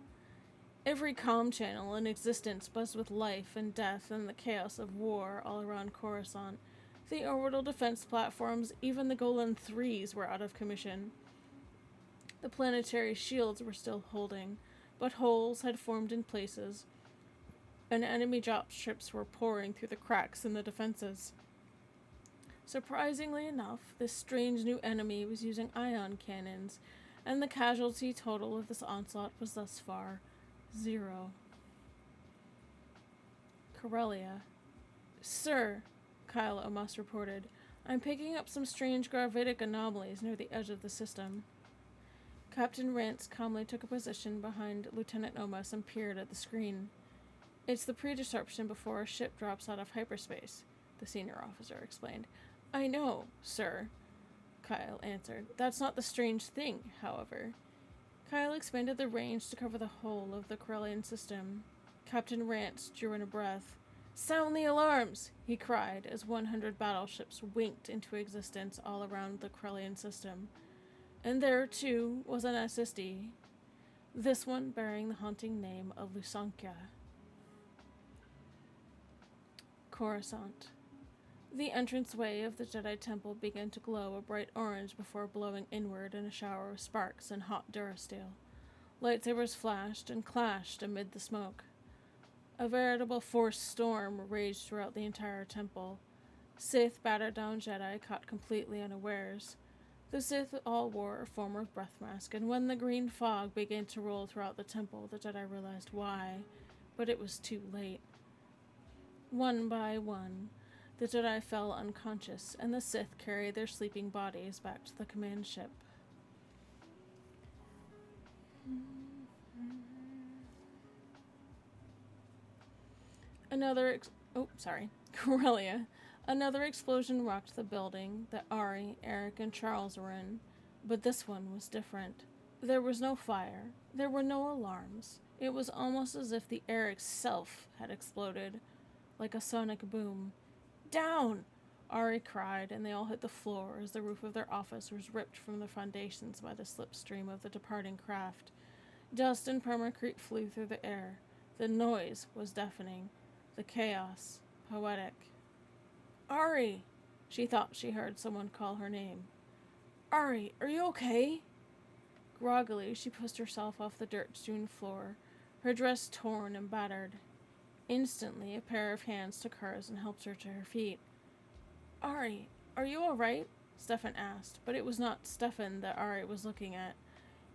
Every comm channel in existence buzzed with life and death and the chaos of war all around Coruscant. The orbital defense platforms, even the Golan 3s, were out of commission. The planetary shields were still holding, but holes had formed in places, and enemy dropships were pouring through the cracks in the defenses. Surprisingly enough, this strange new enemy was using ion cannons, and the casualty total of this onslaught was thus far 0. Corellia. Sir, Kyle Omas reported, I'm picking up some strange gravitic anomalies near the edge of the system. Captain Rance calmly took a position behind Lieutenant Omas and peered at the screen. It's the pre-disruption before a ship drops out of hyperspace, the senior officer explained. I know, sir, Kyle answered. That's not the strange thing, however. Kyle expanded the range to cover the whole of the Corellian system. Captain Rance drew in a breath. Sound the alarms, he cried as 100 battleships winked into existence all around the Corellian system. And there, too, was an SSD, this one bearing the haunting name of Lusankia. Coruscant. The entranceway of the Jedi Temple began to glow a bright orange before blowing inward in a shower of sparks and hot durasteel. Lightsabers flashed and clashed amid the smoke. A veritable force storm raged throughout the entire temple. Sith battered down Jedi caught completely unawares. The Sith all wore a form of breath mask, and when the green fog began to roll throughout the temple, the Jedi realized why, but it was too late. One by one, the Jedi fell unconscious, and the Sith carried their sleeping bodies back to the command ship. Corellia. Another explosion rocked the building that Ari, Eric, and Charles were in, but this one was different. There was no fire. There were no alarms. It was almost as if the air itself had exploded, like a sonic boom. Down! Ari cried, and they all hit the floor as the roof of their office was ripped from the foundations by the slipstream of the departing craft. Dust and permacrete flew through the air. The noise was deafening. The chaos, poetic. Ari! She thought she heard someone call her name. Ari, are you okay? Groggily, she pushed herself off the dirt-strewn floor, her dress torn and battered. Instantly, a pair of hands took hers and helped her to her feet. Ari, are you all right? Stefan asked, but it was not Stefan that Ari was looking at.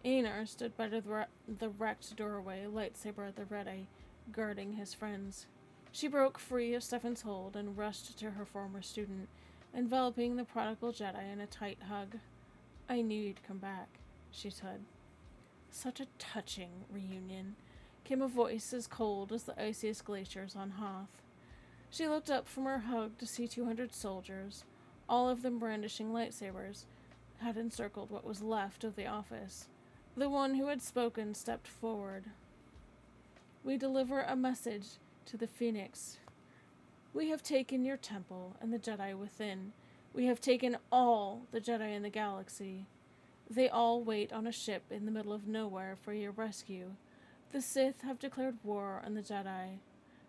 Einar stood by the wrecked doorway, lightsaber at the ready, guarding his friends. She broke free of Stefan's hold and rushed to her former student, enveloping the prodigal Jedi in a tight hug. I knew you'd come back, she said. Such a touching reunion, came a voice as cold as the iciest glaciers on Hoth. She looked up from her hug to see 200 soldiers, all of them brandishing lightsabers, had encircled what was left of the office. The one who had spoken stepped forward. We deliver a message to the Phoenix. We have taken your temple and the Jedi within. We have taken all the Jedi in the galaxy. They all wait on a ship in the middle of nowhere for your rescue. The Sith have declared war on the Jedi.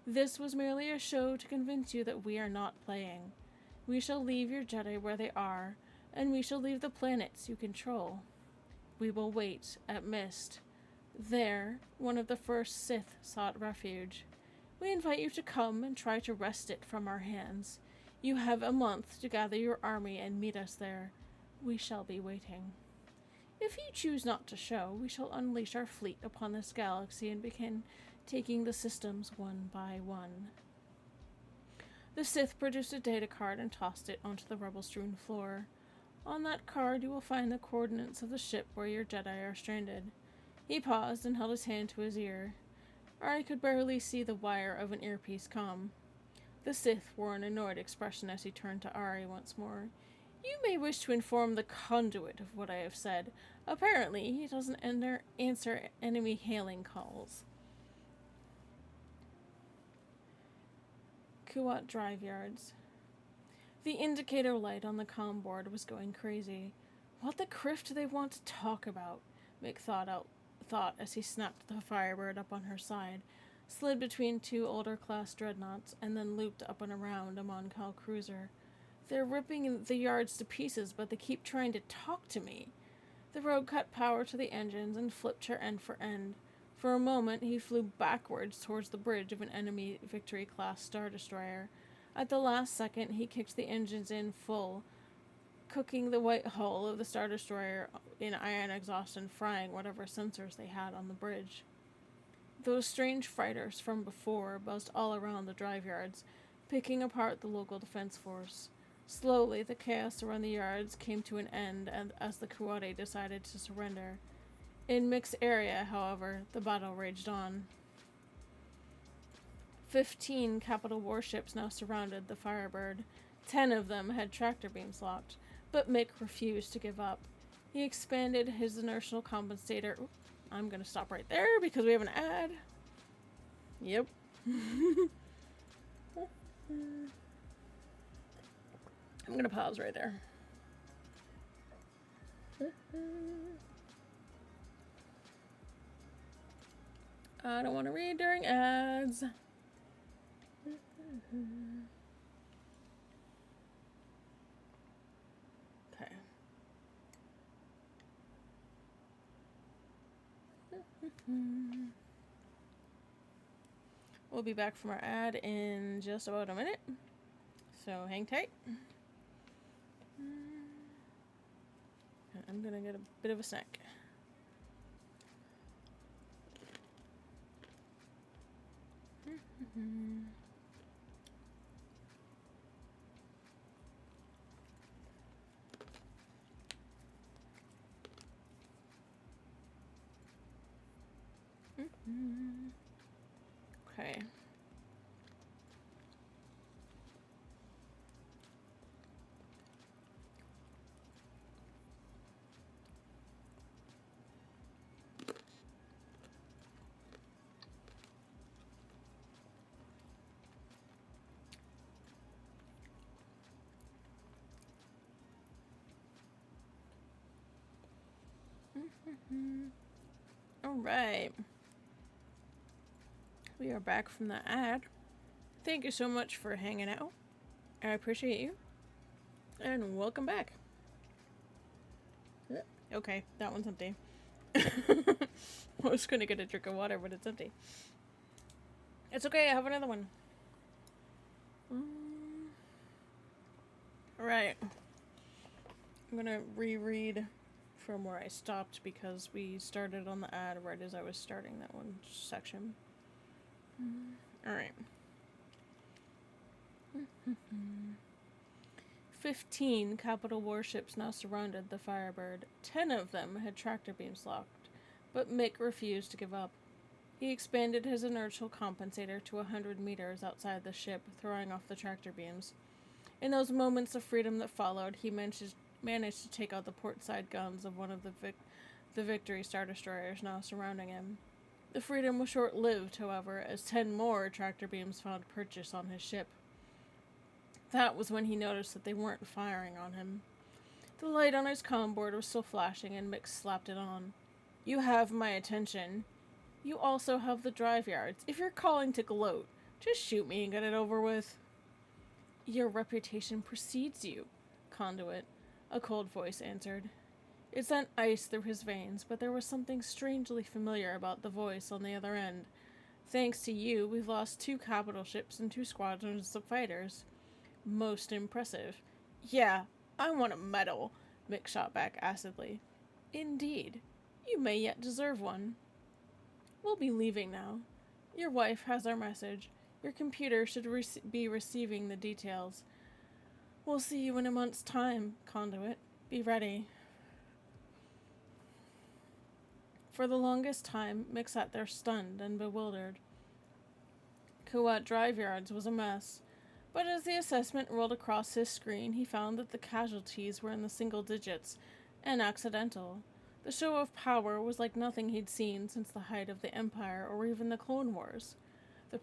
This was merely a show to convince you that we are not playing. We shall leave your Jedi where they are, and we shall leave the planets you control. We will wait at Mist. There, one of the first Sith sought refuge. We invite you to come and try to wrest it from our hands. You have a month to gather your army and meet us there. We shall be waiting. If you choose not to show, we shall unleash our fleet upon this galaxy and begin taking the systems one by one. The Sith produced a data card and tossed it onto the rubble-strewn floor. On that card you will find the coordinates of the ship where your Jedi are stranded. He paused and held his hand to his ear. Ari could barely see the wire of an earpiece comm. The Sith wore an annoyed expression as he turned to Ari once more. You may wish to inform the conduit of what I have said. Apparently, he doesn't answer enemy hailing calls. Kuat Drive Yards. The indicator light on the comm board was going crazy. What the criff do they want to talk about? Mick thought as he snapped the Firebird up on her side, slid between two older class dreadnoughts, and then looped up and around a Moncal cruiser. They're ripping the yards to pieces, but they keep trying to talk to me. The Rogue cut power to the engines and flipped her end for end. For a moment, he flew backwards towards the bridge of an enemy Victory-class Star Destroyer. At the last second, he kicked the engines in full, cooking the white hull of the Star Destroyer in iron exhaust and frying whatever sensors they had on the bridge. Those strange fighters from before buzzed all around the drive yards, picking apart the local defense force. Slowly, the chaos around the yards came to an end as the Kuwati decided to surrender. In Mick's area, however, the battle raged on. 15 capital warships now surrounded the Firebird. 10 of them had tractor beams locked, but Mick refused to give up. He expanded his inertial compensator. Oops, I'm going to stop right there because we have an ad. Yep. I'm going to pause right there. I don't want to read during ads. Okay. We'll be back from our ad in just about a minute. So hang tight. I'm gonna get a bit of a snack. Okay. All right. We are back from the ad. Thank you so much for hanging out. I appreciate you. And welcome back. Okay, that one's empty. I was going to get a drink of water, but it's empty. It's okay, I have another one. Alright. I'm going to reread from where I stopped because we started on the ad right as I was starting that one section. Alright. 15 capital warships now surrounded the Firebird. 10 of them had tractor beams locked, but Mick refused to give up. He expanded his inertial compensator to 100 meters outside the ship, throwing off the tractor beams. In those moments of freedom that followed, he managed to take out the port side guns of one of the Victory Star Destroyers now surrounding him. The freedom was short-lived, however, as 10 more tractor beams found purchase on his ship. That was when he noticed that they weren't firing on him. The light on his comm board was still flashing, and Mick slapped it on. "You have my attention. You also have the drive yards. If you're calling to gloat, just shoot me and get it over with." "Your reputation precedes you, Conduit," a cold voice answered. It sent ice through his veins, but there was something strangely familiar about the voice on the other end. "Thanks to you, we've lost 2 capital ships and 2 squadrons of fighters." "Most impressive." "Yeah, I want a medal," Mick shot back acidly. "Indeed. You may yet deserve one." "We'll be leaving now. Your wife has our message. Your computer should be receiving the details. We'll see you in a month's time, Conduit. Be ready." For the longest time, Mick sat there stunned and bewildered. Kuwait Drive Yards was a mess, but as the assessment rolled across his screen, he found that the casualties were in the single digits, and accidental. The show of power was like nothing he'd seen since the height of the Empire or even the Clone Wars. The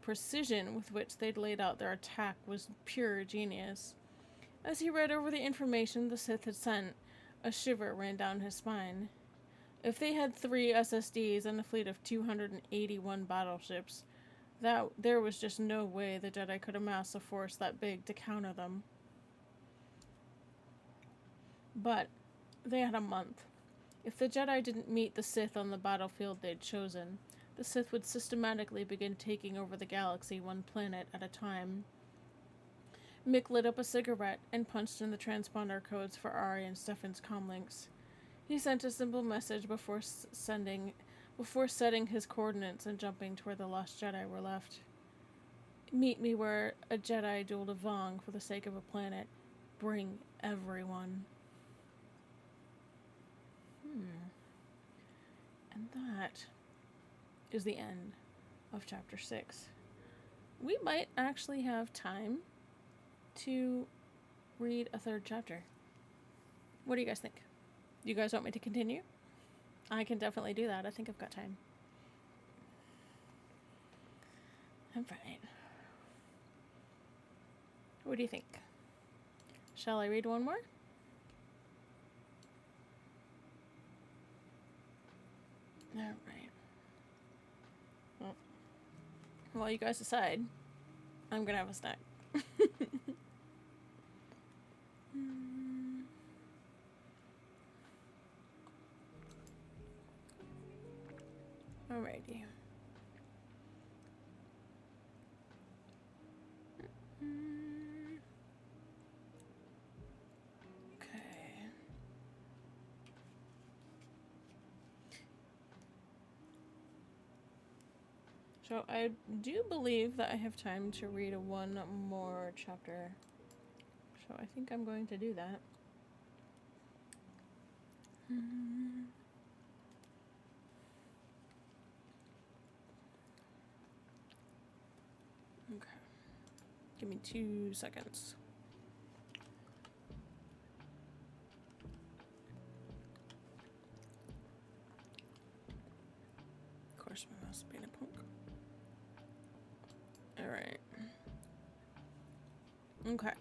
precision with which they'd laid out their attack was pure genius. As he read over the information the Sith had sent, a shiver ran down his spine. If they had 3 SSDs and a fleet of 281 battleships, there was just no way the Jedi could amass a force that big to counter them. But they had a month. If the Jedi didn't meet the Sith on the battlefield they'd chosen, the Sith would systematically begin taking over the galaxy one planet at a time. Mick lit up a cigarette and punched in the transponder codes for Ari and Stefan's comlinks. He sent a simple message before setting his coordinates and jumping to where the lost Jedi were left. Meet me where a Jedi dueled a Vong for the sake of a planet. Bring everyone. And that is the end of chapter 6. We might actually have time to read a 3rd chapter. What do you guys think? Do you guys want me to continue? I can definitely do that. I think I've got time. Alright. What do you think? Shall I read one more? Alright. Well, while you guys decide, I'm gonna have a snack. Alrighty. Okay. So I do believe that I have time to read one more chapter. So I think I'm going to do that. Okay. Give me 2 seconds. Of course, my mouse is being a punk. Alright. Okay.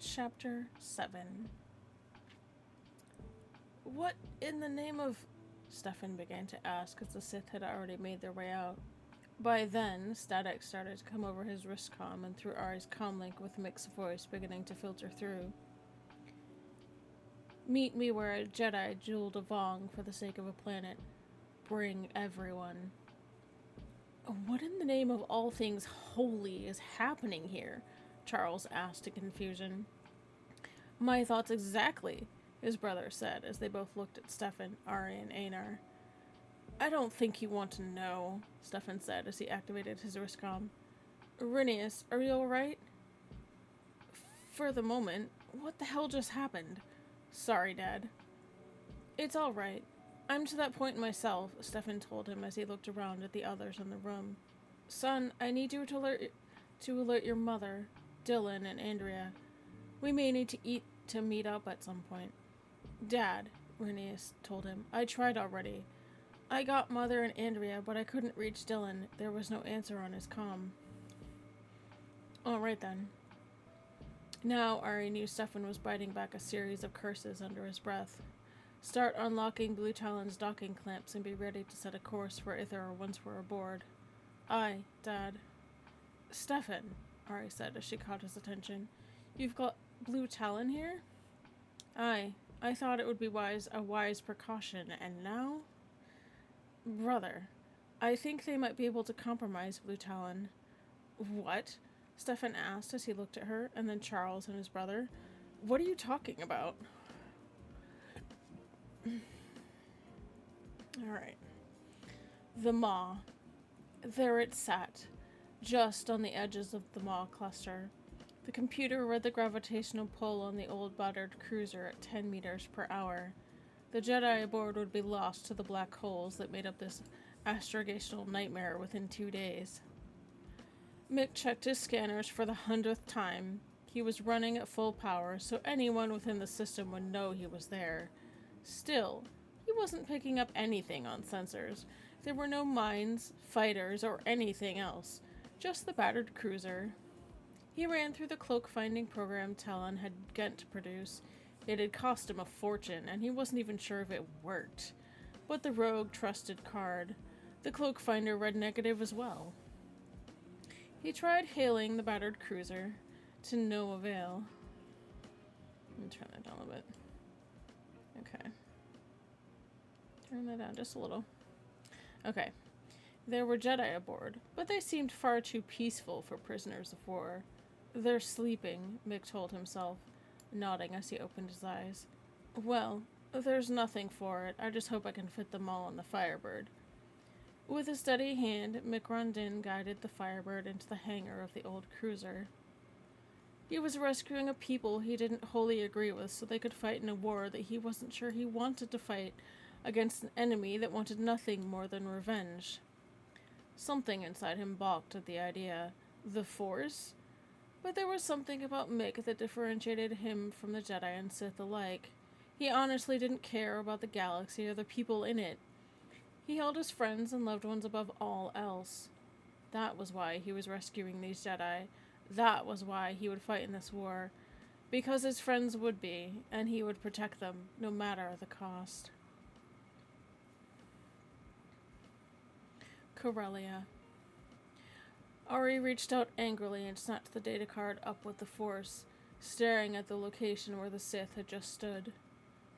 Chapter 7. What in the name of... Stefan began to ask as the Sith had already made their way out. By then, static started to come over his wristcom and through Ari's comlink with Mick's voice beginning to filter through. Meet me where a Jedi dueled a Vong for the sake of a planet. Bring everyone. What in the name of all things holy is happening here? Charles asked in confusion. My thoughts exactly, his brother said as they both looked at Stefan, Ari, and Einar. I don't think you want to know, Stefan said as he activated his wristcom. Rinius, are you alright? For the moment, what the hell just happened? Sorry, Dad. It's alright. I'm to that point myself, Stefan told him as he looked around at the others in the room. Son, I need you to alert your mother, Dylan, and Andrea. We may need to meet up at some point. Dad, Rinius told him, I tried already. I got Mother and Andrea, but I couldn't reach Dylan. There was no answer on his comm. Alright then. Now Ari knew Stefan was biting back a series of curses under his breath. Start unlocking Blue Talon's docking clamps and be ready to set a course for Ithar once we're aboard. Aye, Dad. Stefan, Ari said as she caught his attention. You've got Blue Talon here? Aye, I thought it would be a wise precaution, and now? Brother, I think they might be able to compromise Blue Talon. What? Stefan asked as he looked at her, and then Charles and his brother. What are you talking about? Alright. The Maw. There it sat, just on the edges of the Maw cluster. The computer read the gravitational pull on the old battered cruiser at 10 meters per hour. The Jedi aboard would be lost to the black holes that made up this astrogational nightmare within 2 days. Mick checked his scanners for the 100th time. He was running at full power, so anyone within the system would know he was there. Still, he wasn't picking up anything on sensors. There were no mines, fighters, or anything else. Just the battered cruiser. He ran through the cloak-finding program Talon had Gent produce. It had cost him a fortune, and he wasn't even sure if it worked. But the rogue trusted card. The cloak finder read negative as well. He tried hailing the battered cruiser, to no avail. Let me turn that down a little bit. Okay. Turn that down just a little. Okay. There were Jedi aboard, but they seemed far too peaceful for prisoners of war. They're sleeping, Mick told himself, nodding as he opened his eyes. Well, there's nothing for it. I just hope I can fit them all on the Firebird. With a steady hand, Mick Rondin guided the Firebird into the hangar of the old cruiser. He was rescuing a people he didn't wholly agree with so they could fight in a war that he wasn't sure he wanted to fight against an enemy that wanted nothing more than revenge. Something inside him balked at the idea. The Force? But there was something about Mick that differentiated him from the Jedi and Sith alike. He honestly didn't care about the galaxy or the people in it. He held his friends and loved ones above all else. That was why he was rescuing these Jedi. That was why he would fight in this war. Because his friends would be, and he would protect them, no matter the cost. Corellia. Ari reached out angrily and snapped the data card up with the Force, staring at the location where the Sith had just stood.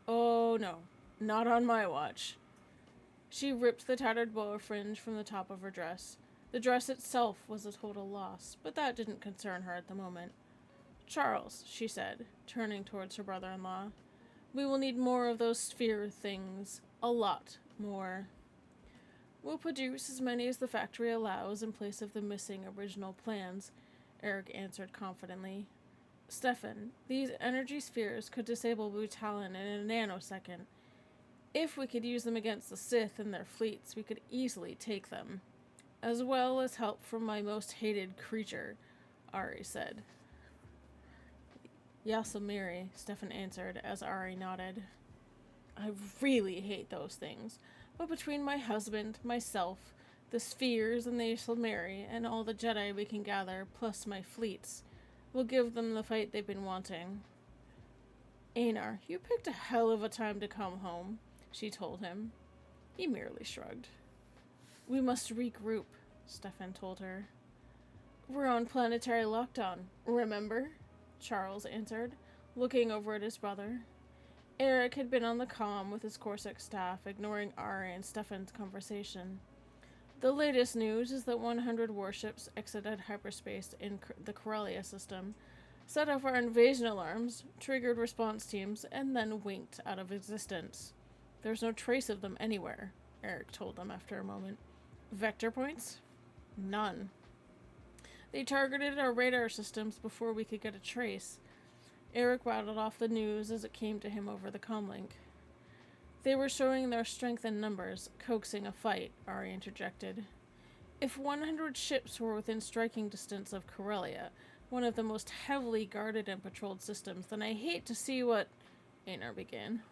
Oh no, not on my watch. She ripped the tattered boa fringe from the top of her dress. The dress itself was a total loss, but that didn't concern her at the moment. Charles, she said, turning towards her brother-in-law, we will need more of those sphere things. A lot more. We'll produce as many as the factory allows in place of the missing original plans, Eric answered confidently. Stefan, these energy spheres could disable Butalin in a nanosecond. If we could use them against the Sith and their fleets, we could easily take them. As well as help from my most hated creature, Ari said. Yasamiri, Stefan answered as Ari nodded. I really hate those things, but between my husband, myself, the spheres and the Yasamiri, and all the Jedi we can gather, plus my fleets, we'll give them the fight they've been wanting. Einar, you picked a hell of a time to come home, she told him. He merely shrugged. We must regroup, Stefan told her. We're on planetary lockdown, remember? Charles answered, looking over at his brother. Eric had been on the comm with his Corsic staff, ignoring Ari and Stefan's conversation. The latest news is that 100 warships exited hyperspace in the Corellia system, set off our invasion alarms, triggered response teams, and then winked out of existence. There's no trace of them anywhere, Eric told them after a moment. Vector points? None. They targeted our radar systems before we could get a trace. Eric rattled off the news as it came to him over the comlink. They were showing their strength in numbers, coaxing a fight, Ari interjected. If 100 ships were within striking distance of Corellia, one of the most heavily guarded and patrolled systems, then I hate to see what... Einar began.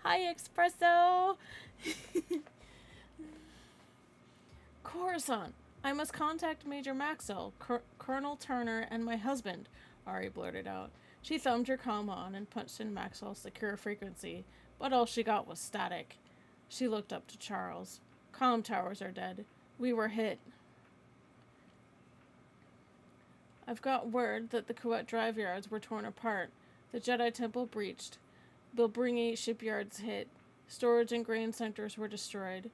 Hi, Espresso! Coruscant, I must contact Major Maxwell, Colonel Turner, and my husband, Ari blurted out. She thumbed her comm on and punched in Maxwell's secure frequency, but all she got was static. She looked up to Charles. Comm towers are dead. We were hit. I've got word that the Kuwait drive yards were torn apart. The Jedi Temple breached. Bilbringi shipyards hit. Storage and grain centers were destroyed.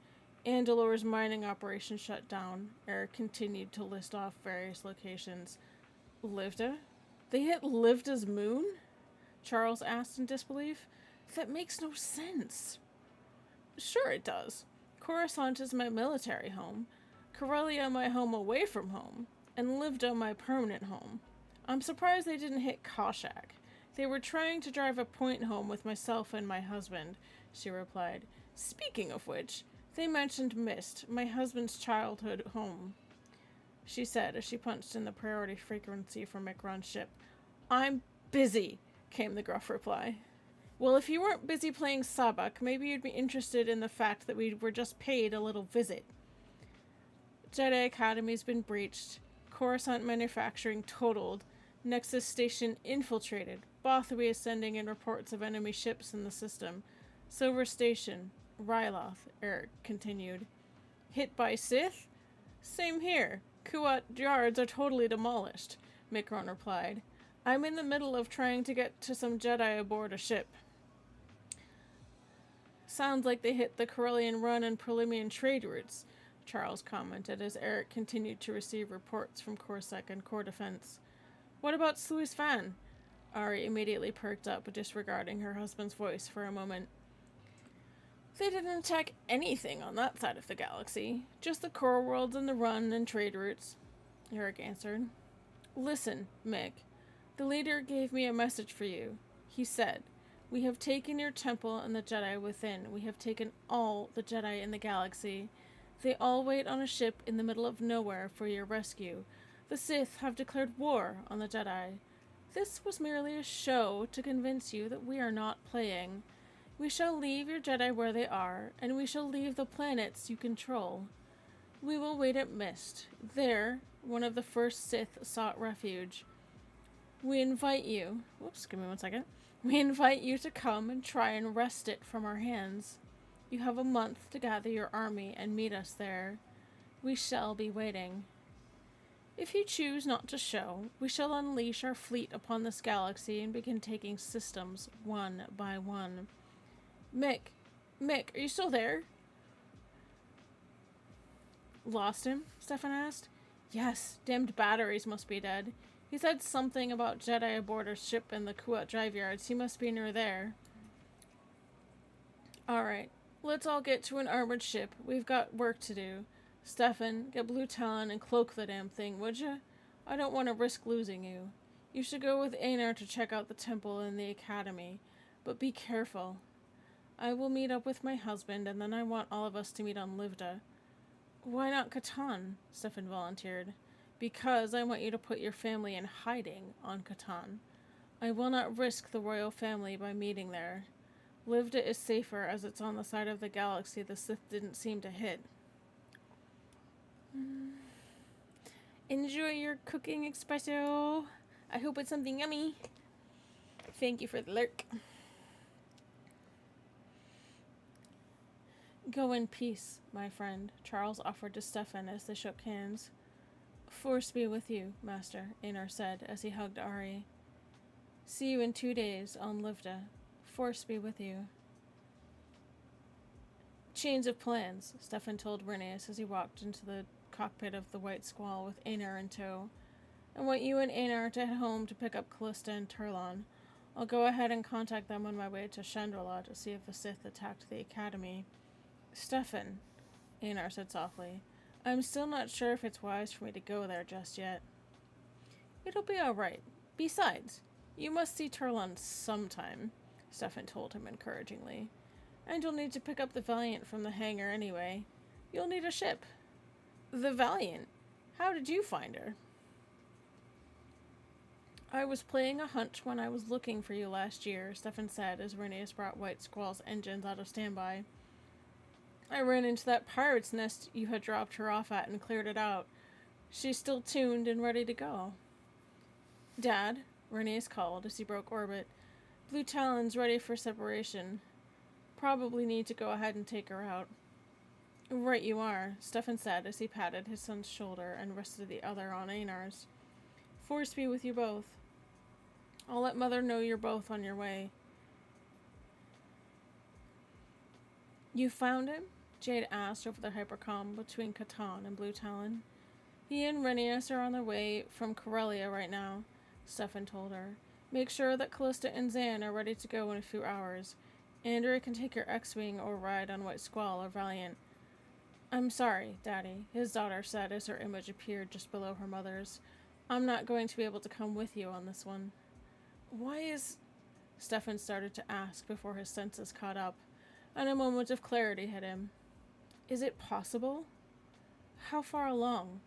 Andalore's mining operation shut down. Eric continued to list off various locations. Livda? They hit Livda's moon? Charles asked in disbelief. That makes no sense. Sure it does. Coruscant is my military home. Corellia my home away from home. And Livda my permanent home. I'm surprised they didn't hit Koshak. They were trying to drive a point home with myself and my husband, she replied. Speaking of which, They mentioned Mist, my husband's childhood home, she said as she punched in the priority frequency for Micron's ship. I'm busy, came the gruff reply. Well, if you weren't busy playing Sabak, maybe you'd be interested in the fact that we were just paid a little visit. Jedi Academy's been breached, Coruscant manufacturing totaled, Nexus Station infiltrated, Bothui is sending in reports of enemy ships in the system. Silver Station, Ryloth, Eric continued. Hit by Sith? Same here. Kuat yards are totally demolished, Micron replied. I'm in the middle of trying to get to some Jedi aboard a ship. Sounds like they hit the Corellian Run and Prolimian trade routes, Charles commented as Eric continued to receive reports from Coruscant and Core Defense. What about Sluis Van? Ari immediately perked up, disregarding her husband's voice for a moment. They didn't attack anything on that side of the galaxy, just the core worlds and the run and trade routes, Eric answered. Listen, Mick, the leader gave me a message for you. He said, we have taken your temple and the Jedi within. We have taken all the Jedi in the galaxy. They all wait on a ship in the middle of nowhere for your rescue. The Sith have declared war on the Jedi. This was merely a show to convince you that we are not playing. We shall leave your Jedi where they are, and we shall leave the planets you control. We will wait at Mist. There, one of the first Sith sought refuge. We invite you... Whoops, give me 1 second. We invite you to come and try and wrest it from our hands. You have a month to gather your army and meet us there. We shall be waiting. If you choose not to show, we shall unleash our fleet upon this galaxy and begin taking systems one by one. Mick, are you still there? Lost him? Stefan asked. Yes, damned batteries must be dead. He said something about Jedi aboard a ship in the Kuat drive yards. He must be near there. Alright, let's all get to an armored ship. We've got work to do. Stefan, get Blue Talon and cloak the damn thing, would ya? I don't want to risk losing you. You should go with Einar to check out the temple and the academy. But be careful. I will meet up with my husband, and then I want all of us to meet on Livda. Why not Catan? Stefan volunteered. Because I want you to put your family in hiding on Catan. I will not risk the royal family by meeting there. Livda is safer as it's on the side of the galaxy the Sith didn't seem to hit. Enjoy your cooking espresso. I hope it's something yummy. Thank you for the lurk. Go in peace, my friend, Charles offered to Stefan as they shook hands. Force be with you, Master, Einar said as he hugged Ari. See you in 2 days on Livda. Force be with you. Change of plans, Stefan told Renius as he walked into the cockpit of the White Squall with Einar in tow. I want you and Einar to head home to pick up Callista and Turlon. I'll go ahead and contact them on my way to Chandrila to see if the Sith attacked the Academy. Stefan, Einar said softly, I'm still not sure if it's wise for me to go there just yet. It'll be all right. Besides, you must see Turlon sometime, Stefan told him encouragingly. And you'll need to pick up the Valiant from the hangar anyway. You'll need a ship. The Valiant? How did you find her? I was playing a hunch when I was looking for you last year, Stefan said as Renius brought White Squall's engines out of standby. I ran into that pirate's nest you had dropped her off at and cleared it out. She's still tuned and ready to go. Dad, Renius called as he broke orbit. Blue Talon's ready for separation. Probably need to go ahead and take her out. Right you are, Stefan said as he patted his son's shoulder and rested the other on Einar's. Force be with you both. I'll let Mother know you're both on your way. You found him? Jade asked over the hypercom between Catan and Blue Talon. He and Renius are on their way from Corellia right now, Stefan told her. Make sure that Callista and Zan are ready to go in a few hours. Andrea can take your X-Wing or ride on White Squall or Valiant. I'm sorry, Daddy, his daughter said as her image appeared just below her mother's. I'm not going to be able to come with you on this one. Why is... Stefan started to ask before his senses caught up, and a moment of clarity hit him. Is it possible? How far along?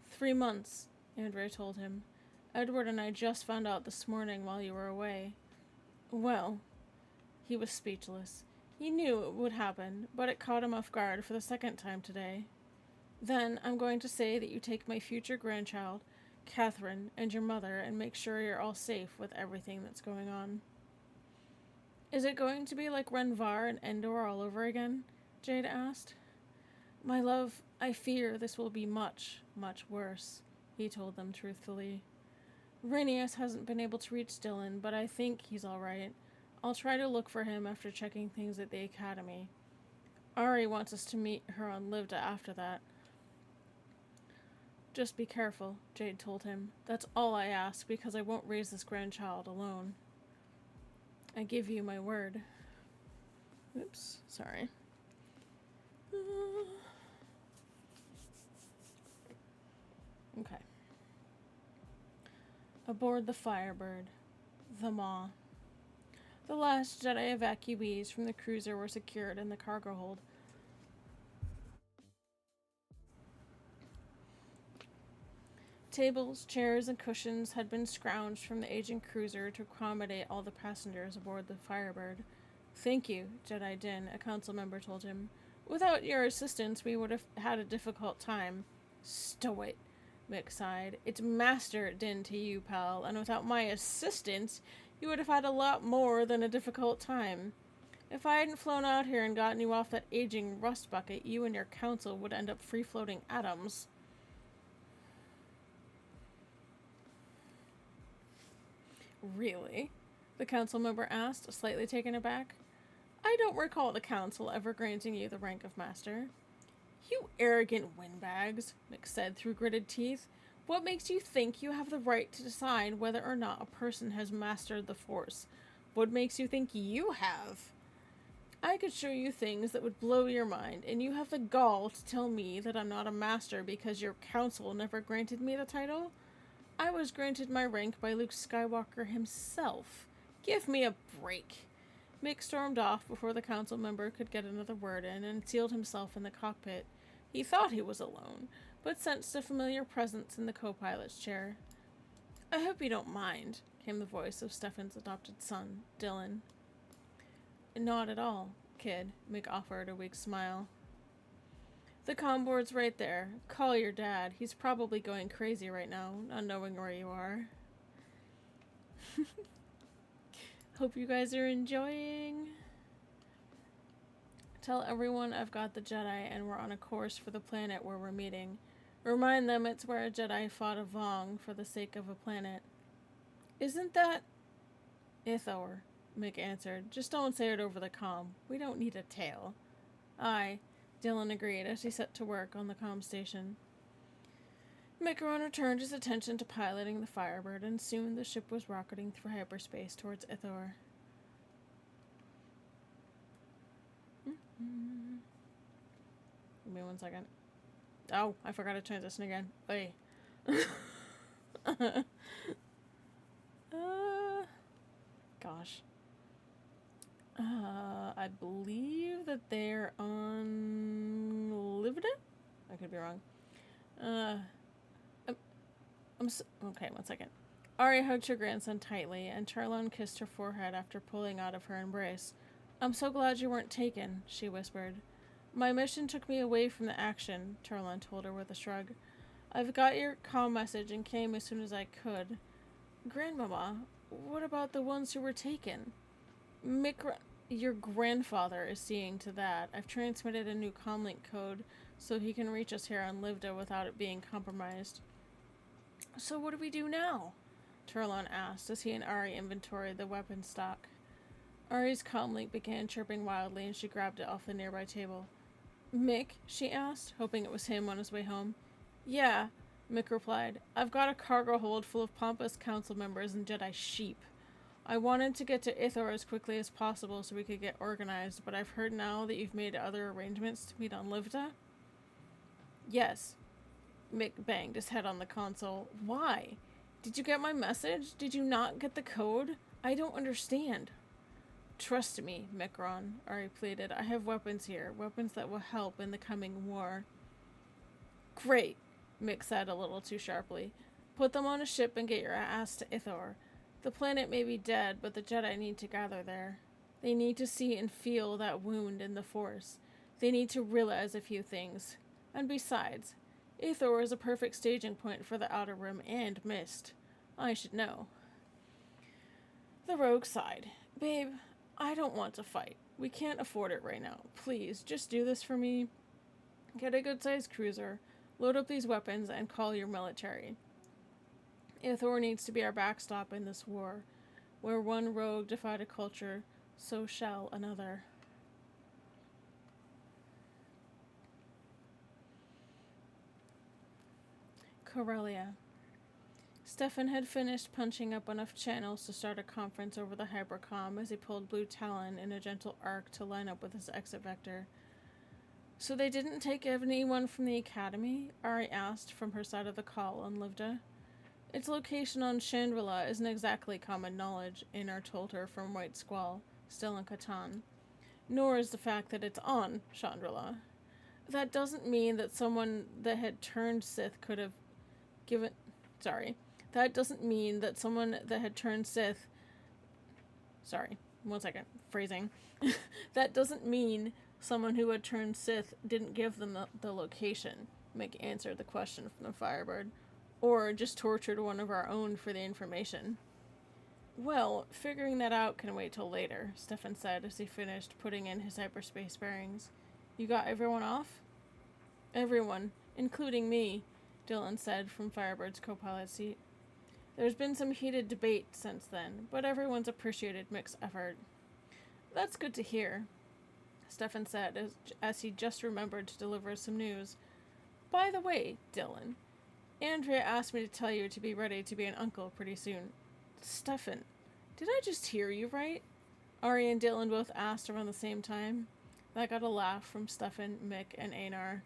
3 months, Andrea told him. Edward and I just found out this morning while you were away. Well, he was speechless. He knew it would happen, but it caught him off guard for the second time today. Then I'm going to say that you take my future grandchild, Catherine, and your mother and make sure you're all safe with everything that's going on. Is it going to be like Renvar and Endor all over again? Jade asked. My love, I fear this will be much, much worse, he told them truthfully. Rhaenys hasn't been able to reach Dylan, but I think he's alright. I'll try to look for him after checking things at the academy. Ari wants us to meet her on Livda after that. Just be careful, Jade told him. That's all I ask, because I won't raise this grandchild alone. I give you my word. Oops, sorry. Okay. Aboard the Firebird. The Maw. The last Jedi evacuees from the cruiser were secured in the cargo hold. Tables, chairs, and cushions had been scrounged from the aging cruiser to accommodate all the passengers aboard the Firebird. Thank you, Jedi Din, a council member told him. Without your assistance, we would have had a difficult time. Stow it, Mick sighed. It's Master Din to you, pal, and without my assistance, you would have had a lot more than a difficult time. If I hadn't flown out here and gotten you off that aging rust bucket, you and your council would end up free-floating atoms. Really? The council member asked, slightly taken aback. I don't recall the council ever granting you the rank of master. You arrogant windbags, Mick said through gritted teeth. What makes you think you have the right to decide whether or not a person has mastered the Force? What makes you think you have? I could show you things that would blow your mind, and you have the gall to tell me that I'm not a master because your council never granted me the title? I was granted my rank by Luke Skywalker himself. Give me a break. Mick stormed off before the council member could get another word in and sealed himself in the cockpit. He thought he was alone, but sensed a familiar presence in the co-pilot's chair. I hope you don't mind, came the voice of Stefan's adopted son, Dylan. Not at all, kid, Mick offered a weak smile. The comm board's right there. Call your dad. He's probably going crazy right now, not knowing where you are. Hope you guys are enjoying. Tell everyone I've got the Jedi and we're on a course for the planet where we're meeting. Remind them it's where a Jedi fought a Vong for the sake of a planet. Isn't that... Ithor, Mick answered. Just don't say it over the comm. We don't need a tale. Aye, Dylan agreed as he set to work on the comm station. Mikaron turned his attention to piloting the Firebird, and soon the ship was rocketing through hyperspace towards Ithor. Give me 1 second. Oh, I forgot to transition again. Wait. Gosh. I believe that they're on Livda? I could be wrong. Okay, 1 second. Ari hugged her grandson tightly, and Charlone kissed her forehead after pulling out of her embrace. I'm so glad you weren't taken, she whispered. My mission took me away from the action, Charlone told her with a shrug. I've got your call message and came as soon as I could. Grandmama, what about the ones who were taken? Your grandfather is seeing to that. I've transmitted a new comlink code so he can reach us here on Livda without it being compromised. So what do we do now? Turlon asked as he and Ari inventoried the weapon stock. Ari's comlink began chirping wildly and she grabbed it off the nearby table. Mick? She asked, hoping it was him on his way home. Yeah, Mick replied. I've got a cargo hold full of pompous council members and Jedi sheep. I wanted to get to Ithor as quickly as possible so we could get organized, but I've heard now that you've made other arrangements to meet on Livda? Yes. Mick banged his head on the console. Why? Did you get my message? Did you not get the code? I don't understand. Trust me, Mikron, Ari pleaded. I have weapons here, weapons that will help in the coming war. Great, Mick said a little too sharply. Put them on a ship and get your ass to Ithor. The planet may be dead, but the Jedi need to gather there. They need to see and feel that wound in the Force. They need to realize a few things. And besides, Ithor is a perfect staging point for the Outer Rim and Mist. I should know. The rogue sighed. Babe, I don't want to fight. We can't afford it right now. Please, just do this for me. Get a good-sized cruiser, load up these weapons, and call your military. Ithor needs to be our backstop in this war. Where one rogue defied a culture, so shall another. Corellia. Stefan had finished punching up enough channels to start a conference over the hypercom as he pulled Blue Talon in a gentle arc to line up with his exit vector. So they didn't take anyone from the academy? Ari asked from her side of the call on Livda. Its location on Chandrila isn't exactly common knowledge, Einar told her from White Squall, still in Catan. Nor is the fact that it's on Chandrila. That doesn't mean that someone that had turned Sith could have given... That doesn't mean that someone that had turned Sith... Sorry, 1 second. Phrasing. That doesn't mean someone who had turned Sith didn't give them the location, Mick answered the question from the Firebird. Or just tortured one of our own for the information. Well, figuring that out can wait till later, Stefan said as he finished putting in his hyperspace bearings. You got everyone off? Everyone, including me, Dylan said from Firebird's co-pilot seat. There's been some heated debate since then, but everyone's appreciated Mick's effort. That's good to hear, Stefan said as he just remembered to deliver some news. By the way, Dylan, Andrea asked me to tell you to be ready to be an uncle pretty soon. Stefan, did I just hear you right? Ari and Dylan both asked around the same time. That got a laugh from Stefan, Mick, and Einar.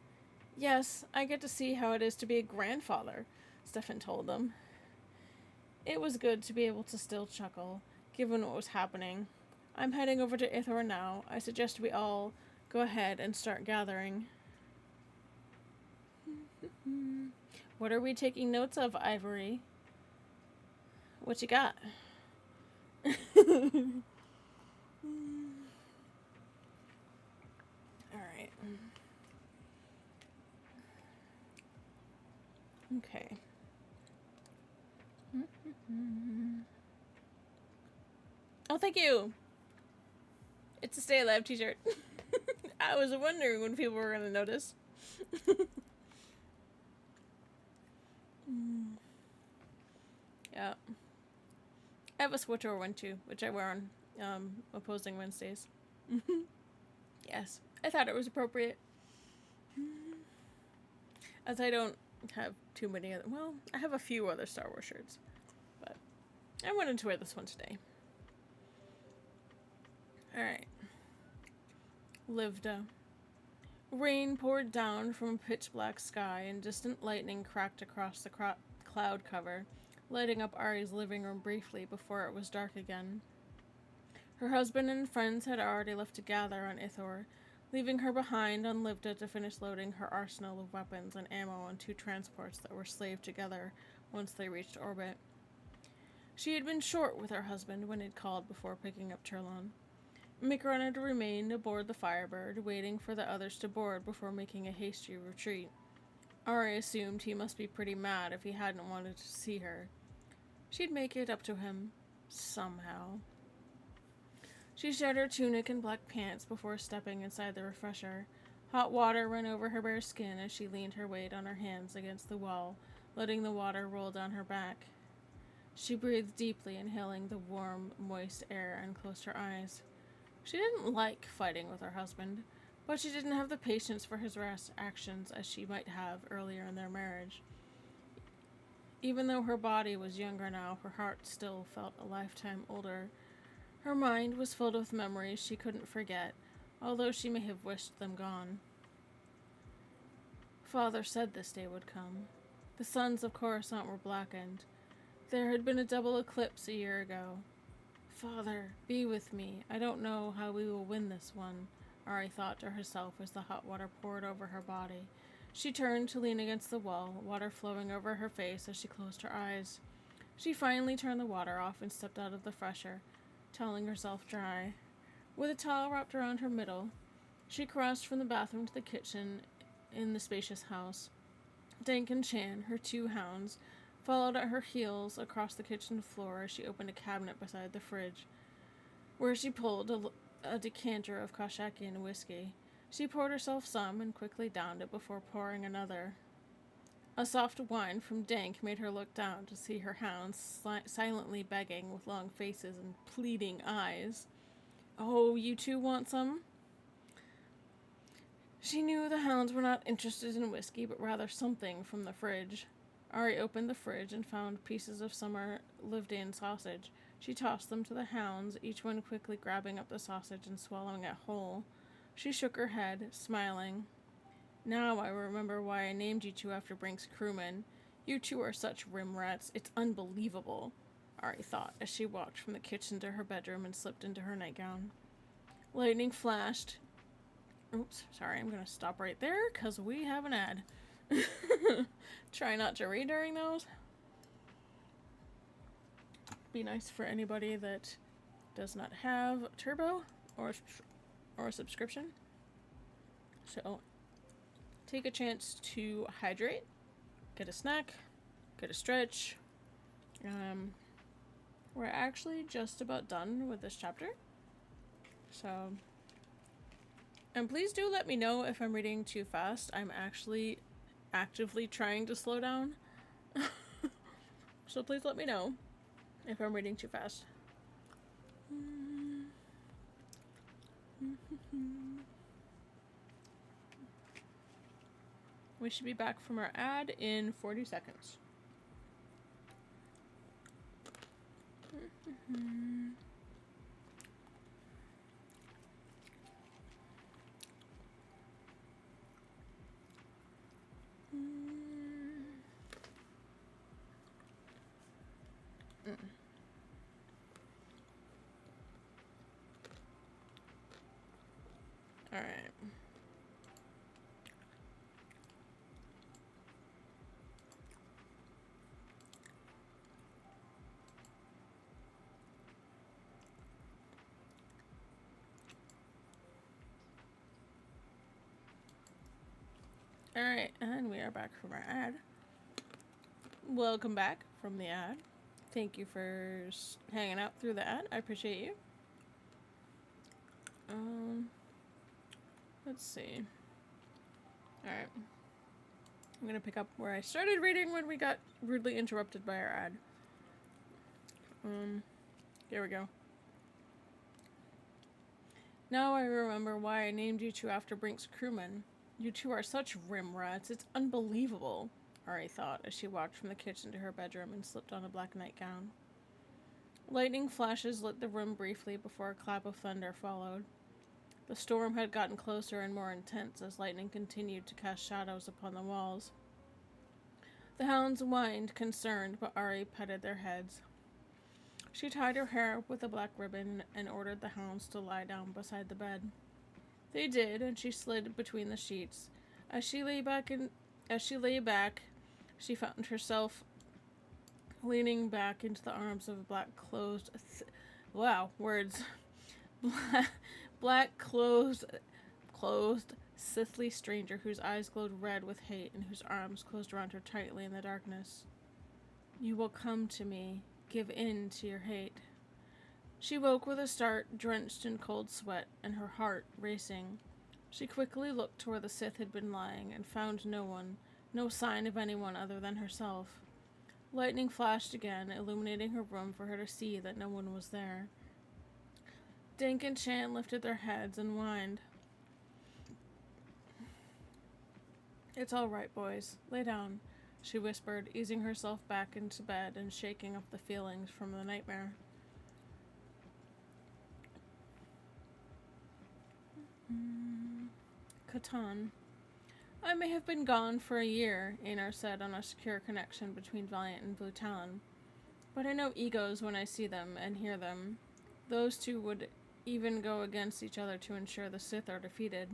Yes, I get to see how it is to be a grandfather, Stefan told them. It was good to be able to still chuckle, given what was happening. I'm heading over to Ithor now. I suggest we all go ahead and start gathering. What are we taking notes of, Ivory? What you got? Alright. Okay. Oh, thank you! It's a Stay Alive t-shirt. I was wondering when people were going to notice. Yeah. I have a switchover one too, which I wear on opposing Wednesdays. Yes, I thought it was appropriate. As I don't have too many other... Well, I have a few other Star Wars shirts. But I wanted to wear this one today. Alright. Livda. Rain poured down from a pitch-black sky, and distant lightning cracked across the cloud cover, lighting up Ari's living room briefly before it was dark again. Her husband and friends had already left to gather on Ithor, leaving her behind on Livda to finish loading her arsenal of weapons and ammo on 2 transports that were slaved together once they reached orbit. She had been short with her husband when he'd called before picking up Turlon. Mikron had remained aboard the Firebird, waiting for the others to board before making a hasty retreat. Ari assumed he must be pretty mad if he hadn't wanted to see her. She'd make it up to him, somehow. She shed her tunic and black pants before stepping inside the refresher. Hot water ran over her bare skin as she leaned her weight on her hands against the wall, letting the water roll down her back. She breathed deeply, inhaling the warm, moist air, and closed her eyes. She didn't like fighting with her husband, but she didn't have the patience for his rash actions as she might have earlier in their marriage. Even though her body was younger now, her heart still felt a lifetime older. Her mind was filled with memories she couldn't forget, although she may have wished them gone. Father said this day would come. The suns of Coruscant were blackened. There had been a double eclipse a year ago. Father, be with me. I don't know how we will win this one, Ari thought to herself as the hot water poured over her body. She turned to lean against the wall, water flowing over her face as she closed her eyes. She finally turned the water off and stepped out of the fresher, toweling herself dry. With a towel wrapped around her middle, she crossed from the bathroom to the kitchen in the spacious house. Dank and Chan, her 2 hounds, followed at her heels across the kitchen floor as she opened a cabinet beside the fridge, where she pulled a decanter of Kashakian whiskey. She poured herself some and quickly downed it before pouring another. A soft whine from Dank made her look down to see her hounds silently begging with long faces and pleading eyes. Oh, you 2 want some? She knew the hounds were not interested in whiskey, but rather something from the fridge. Ari opened the fridge and found pieces of summer lived-in sausage. She tossed them to the hounds, each one quickly grabbing up the sausage and swallowing it whole. She shook her head, smiling. Now I remember why I named you 2 after Brink's crewmen. You 2 are such rim rats. It's unbelievable, Ari thought as she walked from the kitchen to her bedroom and slipped into her nightgown. Lightning flashed. Oops, sorry, I'm going to stop right there because we have an ad. Try not to read during those. Be nice for anybody that does not have Turbo or a subscription. So, take a chance to hydrate, get a snack, get a stretch. We're actually just about done with this chapter. So, and please do let me know if I'm reading too fast. I'm actually actively trying to slow down. So please let me know if I'm reading too fast. We should be back from our ad in 40 seconds. All right. Alright, and we are back from our ad. Welcome back from the ad. Thank you for hanging out through the ad. I appreciate you. Let's see. Alright. I'm gonna pick up where I started reading when we got rudely interrupted by our ad. Here we go. Now I remember why I named you 2 after Brink's crewmen. You 2 are such rim rats. It's unbelievable, Ari thought as she walked from the kitchen to her bedroom and slipped on a black nightgown. Lightning flashes lit the room briefly before a clap of thunder followed. The storm had gotten closer and more intense as lightning continued to cast shadows upon the walls. The hounds whined, concerned, but Ari petted their heads. She tied her hair up with a black ribbon and ordered the hounds to lie down beside the bed. They did, and she slid between the sheets. As she lay back, she found herself leaning back into the arms of a clothed, sithly stranger whose eyes glowed red with hate and whose arms closed around her tightly in the darkness. You will come to me. Give in to your hate. She woke with a start, drenched in cold sweat, and her heart racing. She quickly looked to where the Sith had been lying and found no one, no sign of anyone other than herself. Lightning flashed again, illuminating her room for her to see that no one was there. Dink and Chan lifted their heads and whined. It's all right, boys. Lay down, she whispered, easing herself back into bed and shaking off the feelings from the nightmare. Catan. I may have been gone for a year, Aenor said on a secure connection between Valiant and Blue Talon, but I know egos when I see them and hear them. Those two would even go against each other to ensure the Sith are defeated.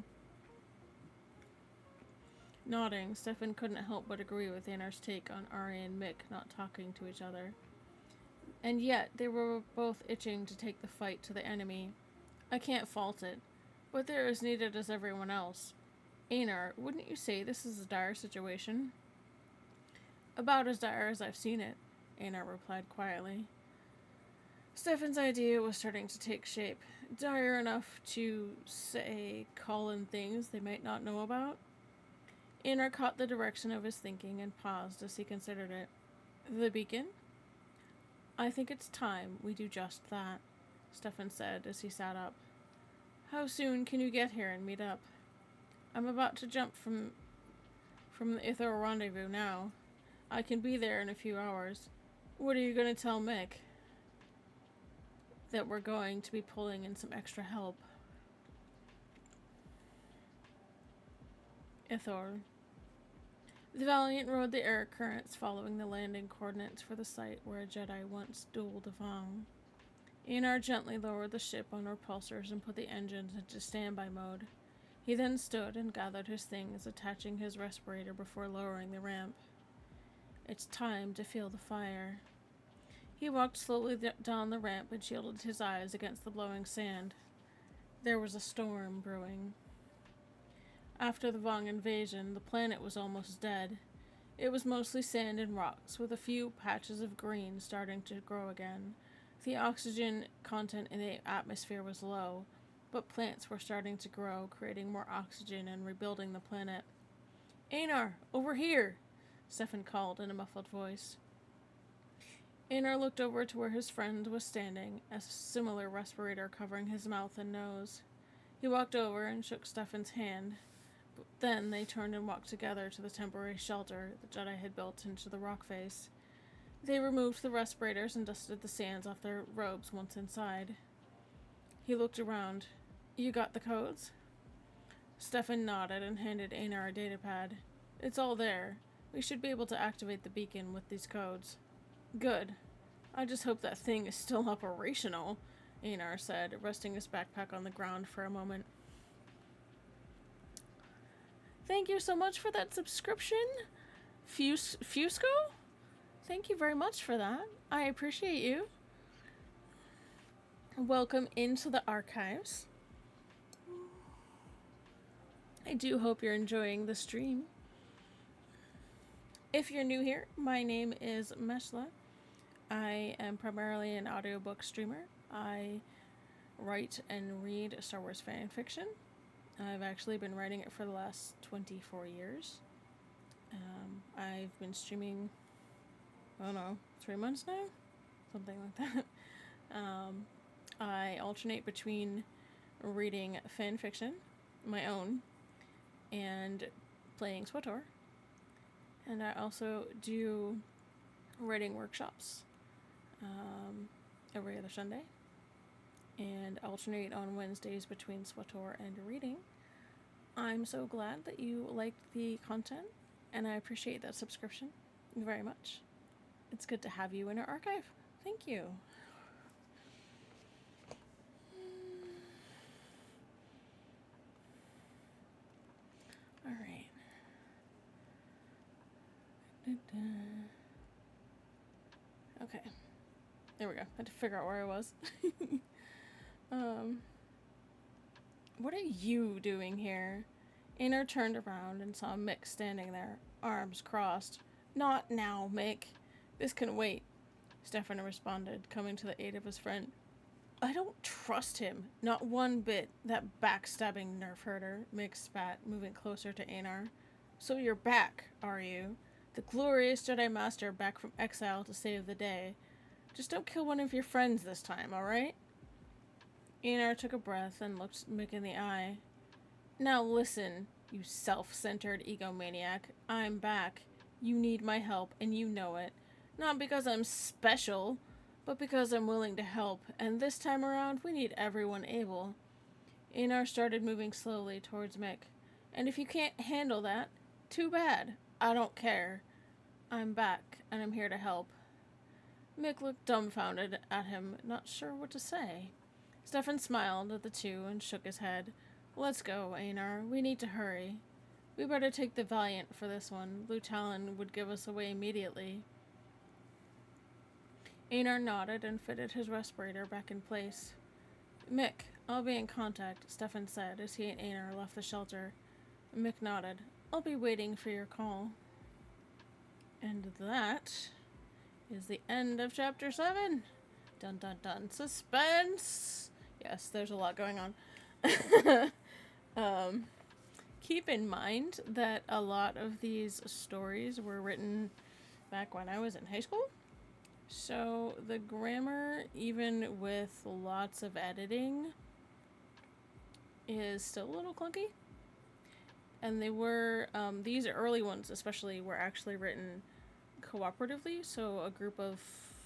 Nodding, Stefan couldn't help but agree with Anar's take on Ari and Mick not talking to each other. And yet, they were both itching to take the fight to the enemy. I can't fault it, but they're as needed as everyone else. Anar, wouldn't you say this is a dire situation? About as dire as I've seen it, Anar replied quietly. Stefan's idea was starting to take shape, dire enough to, say, call in things they might not know about. Anar caught the direction of his thinking and paused as he considered it. The beacon? I think it's time we do just that, Stefan said as he sat up. How soon can you get here and meet up? I'm about to jump from the Ithor rendezvous now. I can be there in a few hours. What are you going to tell Mick? That we're going to be pulling in some extra help. Ithor. The Valiant rode the air currents following the landing coordinates for the site where a Jedi once dueled a Vong. Anar gently lowered the ship on repulsors and put the engines into standby mode. He then stood and gathered his things, attaching his respirator before lowering the ramp. It's time to feel the fire. He walked slowly down the ramp and shielded his eyes against the blowing sand. There was a storm brewing. After the Vong invasion, the planet was almost dead. It was mostly sand and rocks, with a few patches of green starting to grow again. The oxygen content in the atmosphere was low, but plants were starting to grow, creating more oxygen and rebuilding the planet. Anar, over here! Stefan called in a muffled voice. Anar looked over to where his friend was standing, a similar respirator covering his mouth and nose. He walked over and shook Stefan's hand. Then they turned and walked together to the temporary shelter the Jedi had built into the rock face. They removed the respirators and dusted the sands off their robes once inside. He looked around. You got the codes? Stefan nodded and handed Anar a datapad. It's all there. We should be able to activate the beacon with these codes. Good. I just hope that thing is still operational, Anar said, resting his backpack on the ground for a moment. Thank you so much for that subscription, Fusco? Thank you very much for that. I appreciate you. Welcome into the archives. I do hope you're enjoying the stream. If you're new here, my name is Meshla. I am primarily an audiobook streamer. I write and read Star Wars fan fiction. I've actually been writing it for the last 24 years. I've been streaming, I don't know, 3 months now? Something like that. I alternate between reading fan fiction, my own, and playing SWTOR. And I also do writing workshops every other Sunday. And alternate on Wednesdays between SWTOR and reading. I'm so glad that you liked the content, and I appreciate that subscription very much. It's good to have you in our archive. Thank you. All right. Okay. There we go. I had to figure out where I was. What are you doing here? Anar turned around and saw Mick standing there, arms crossed. Not now, Mick. This can wait, Stefan responded, coming to the aid of his friend. I don't trust him. Not one bit. That backstabbing nerf herder, Mick spat, moving closer to Anar. So you're back, are you? The glorious Jedi Master back from exile to save the day. Just don't kill one of your friends this time, alright? Anar took a breath and looked Mick in the eye. Now listen, you self-centered egomaniac. I'm back. You need my help, and you know it. Not because I'm special, but because I'm willing to help, and this time around, we need everyone able. Anar started moving slowly towards Mick. And if you can't handle that, too bad. I don't care. I'm back, and I'm here to help. Mick looked dumbfounded at him, not sure what to say. Stefan smiled at the two and shook his head. Let's go, Einar. We need to hurry. We better take the Valiant for this one. Blue Talon would give us away immediately. Einar nodded and fitted his respirator back in place. Mick, I'll be in contact, Stefan said as he and Einar left the shelter. Mick nodded. I'll be waiting for your call. And that is the end of chapter 7. Dun dun dun. Suspense! Yes, there's a lot going on. Keep in mind that a lot of these stories were written back when I was in high school. So the grammar, even with lots of editing, is still a little clunky. And they were, these early ones especially, were actually written cooperatively. So a group of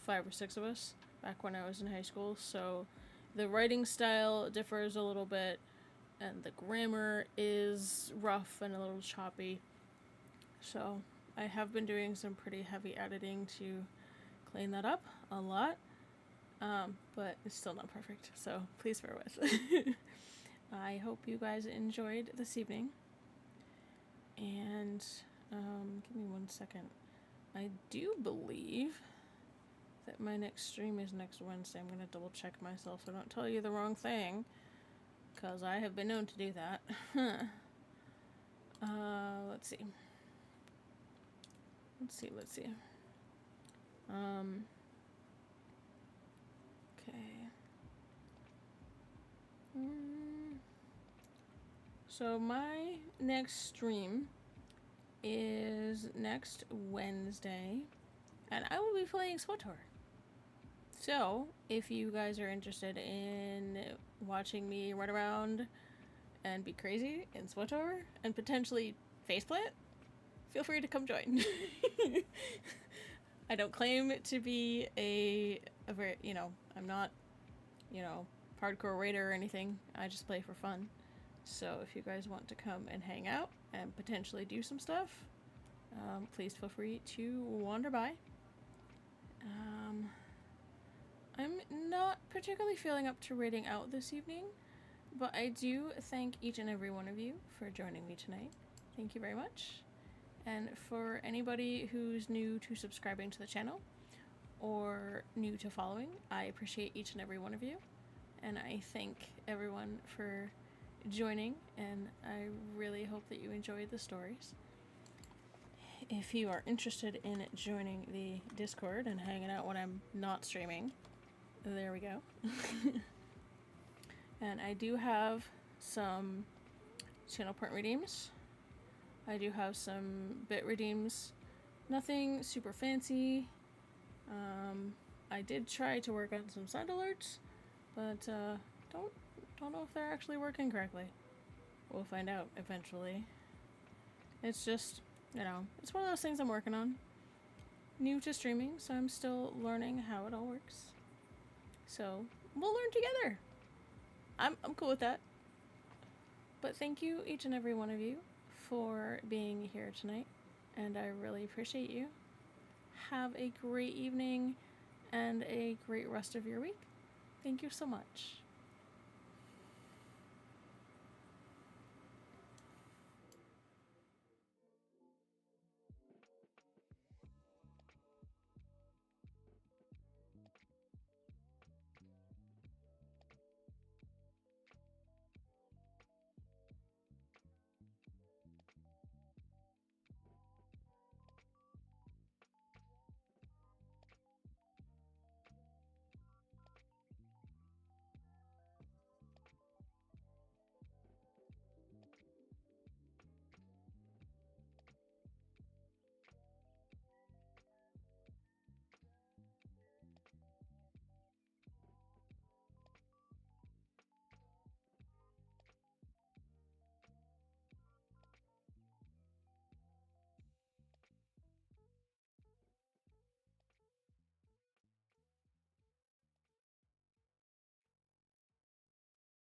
5 or 6 of us back when I was in high school. So the writing style differs a little bit. And the grammar is rough and a little choppy. So I have been doing some pretty heavy editing to clean that up a lot. But it's still not perfect. So please bear with. I hope you guys enjoyed this evening. And give me 1 second. I do believe that my next stream is next Wednesday. I'm going to double check myself so I don't tell you the wrong thing. Because I have been known to do that. Let's see. Okay. So my next stream is next Wednesday. And I will be playing SWTOR. So, if you guys are interested in watching me run around and be crazy in SWTOR and potentially faceplant, feel free to come join. I don't claim to be a very, I'm not, hardcore raider or anything. I just play for fun. So, if you guys want to come and hang out and potentially do some stuff, please feel free to wander by. I'm not particularly feeling up to raiding out this evening, but I do thank each and every one of you for joining me tonight. Thank you very much. And for anybody who's new to subscribing to the channel or new to following, I appreciate each and every one of you. And I thank everyone for joining, and I really hope that you enjoyed the stories. If you are interested in joining the Discord and hanging out when I'm not streaming, there we go. And I do have some channel point redeems. I do have some bit redeems. Nothing super fancy. I did try to work on some sound alerts, but don't know if they're actually working correctly. We'll find out eventually. It's just, it's one of those things I'm working on. New to streaming, so I'm still learning how it all works. So, we'll learn together. I'm cool with that. But thank you, each and every one of you, for being here tonight. And I really appreciate you. Have a great evening and a great rest of your week. Thank you so much.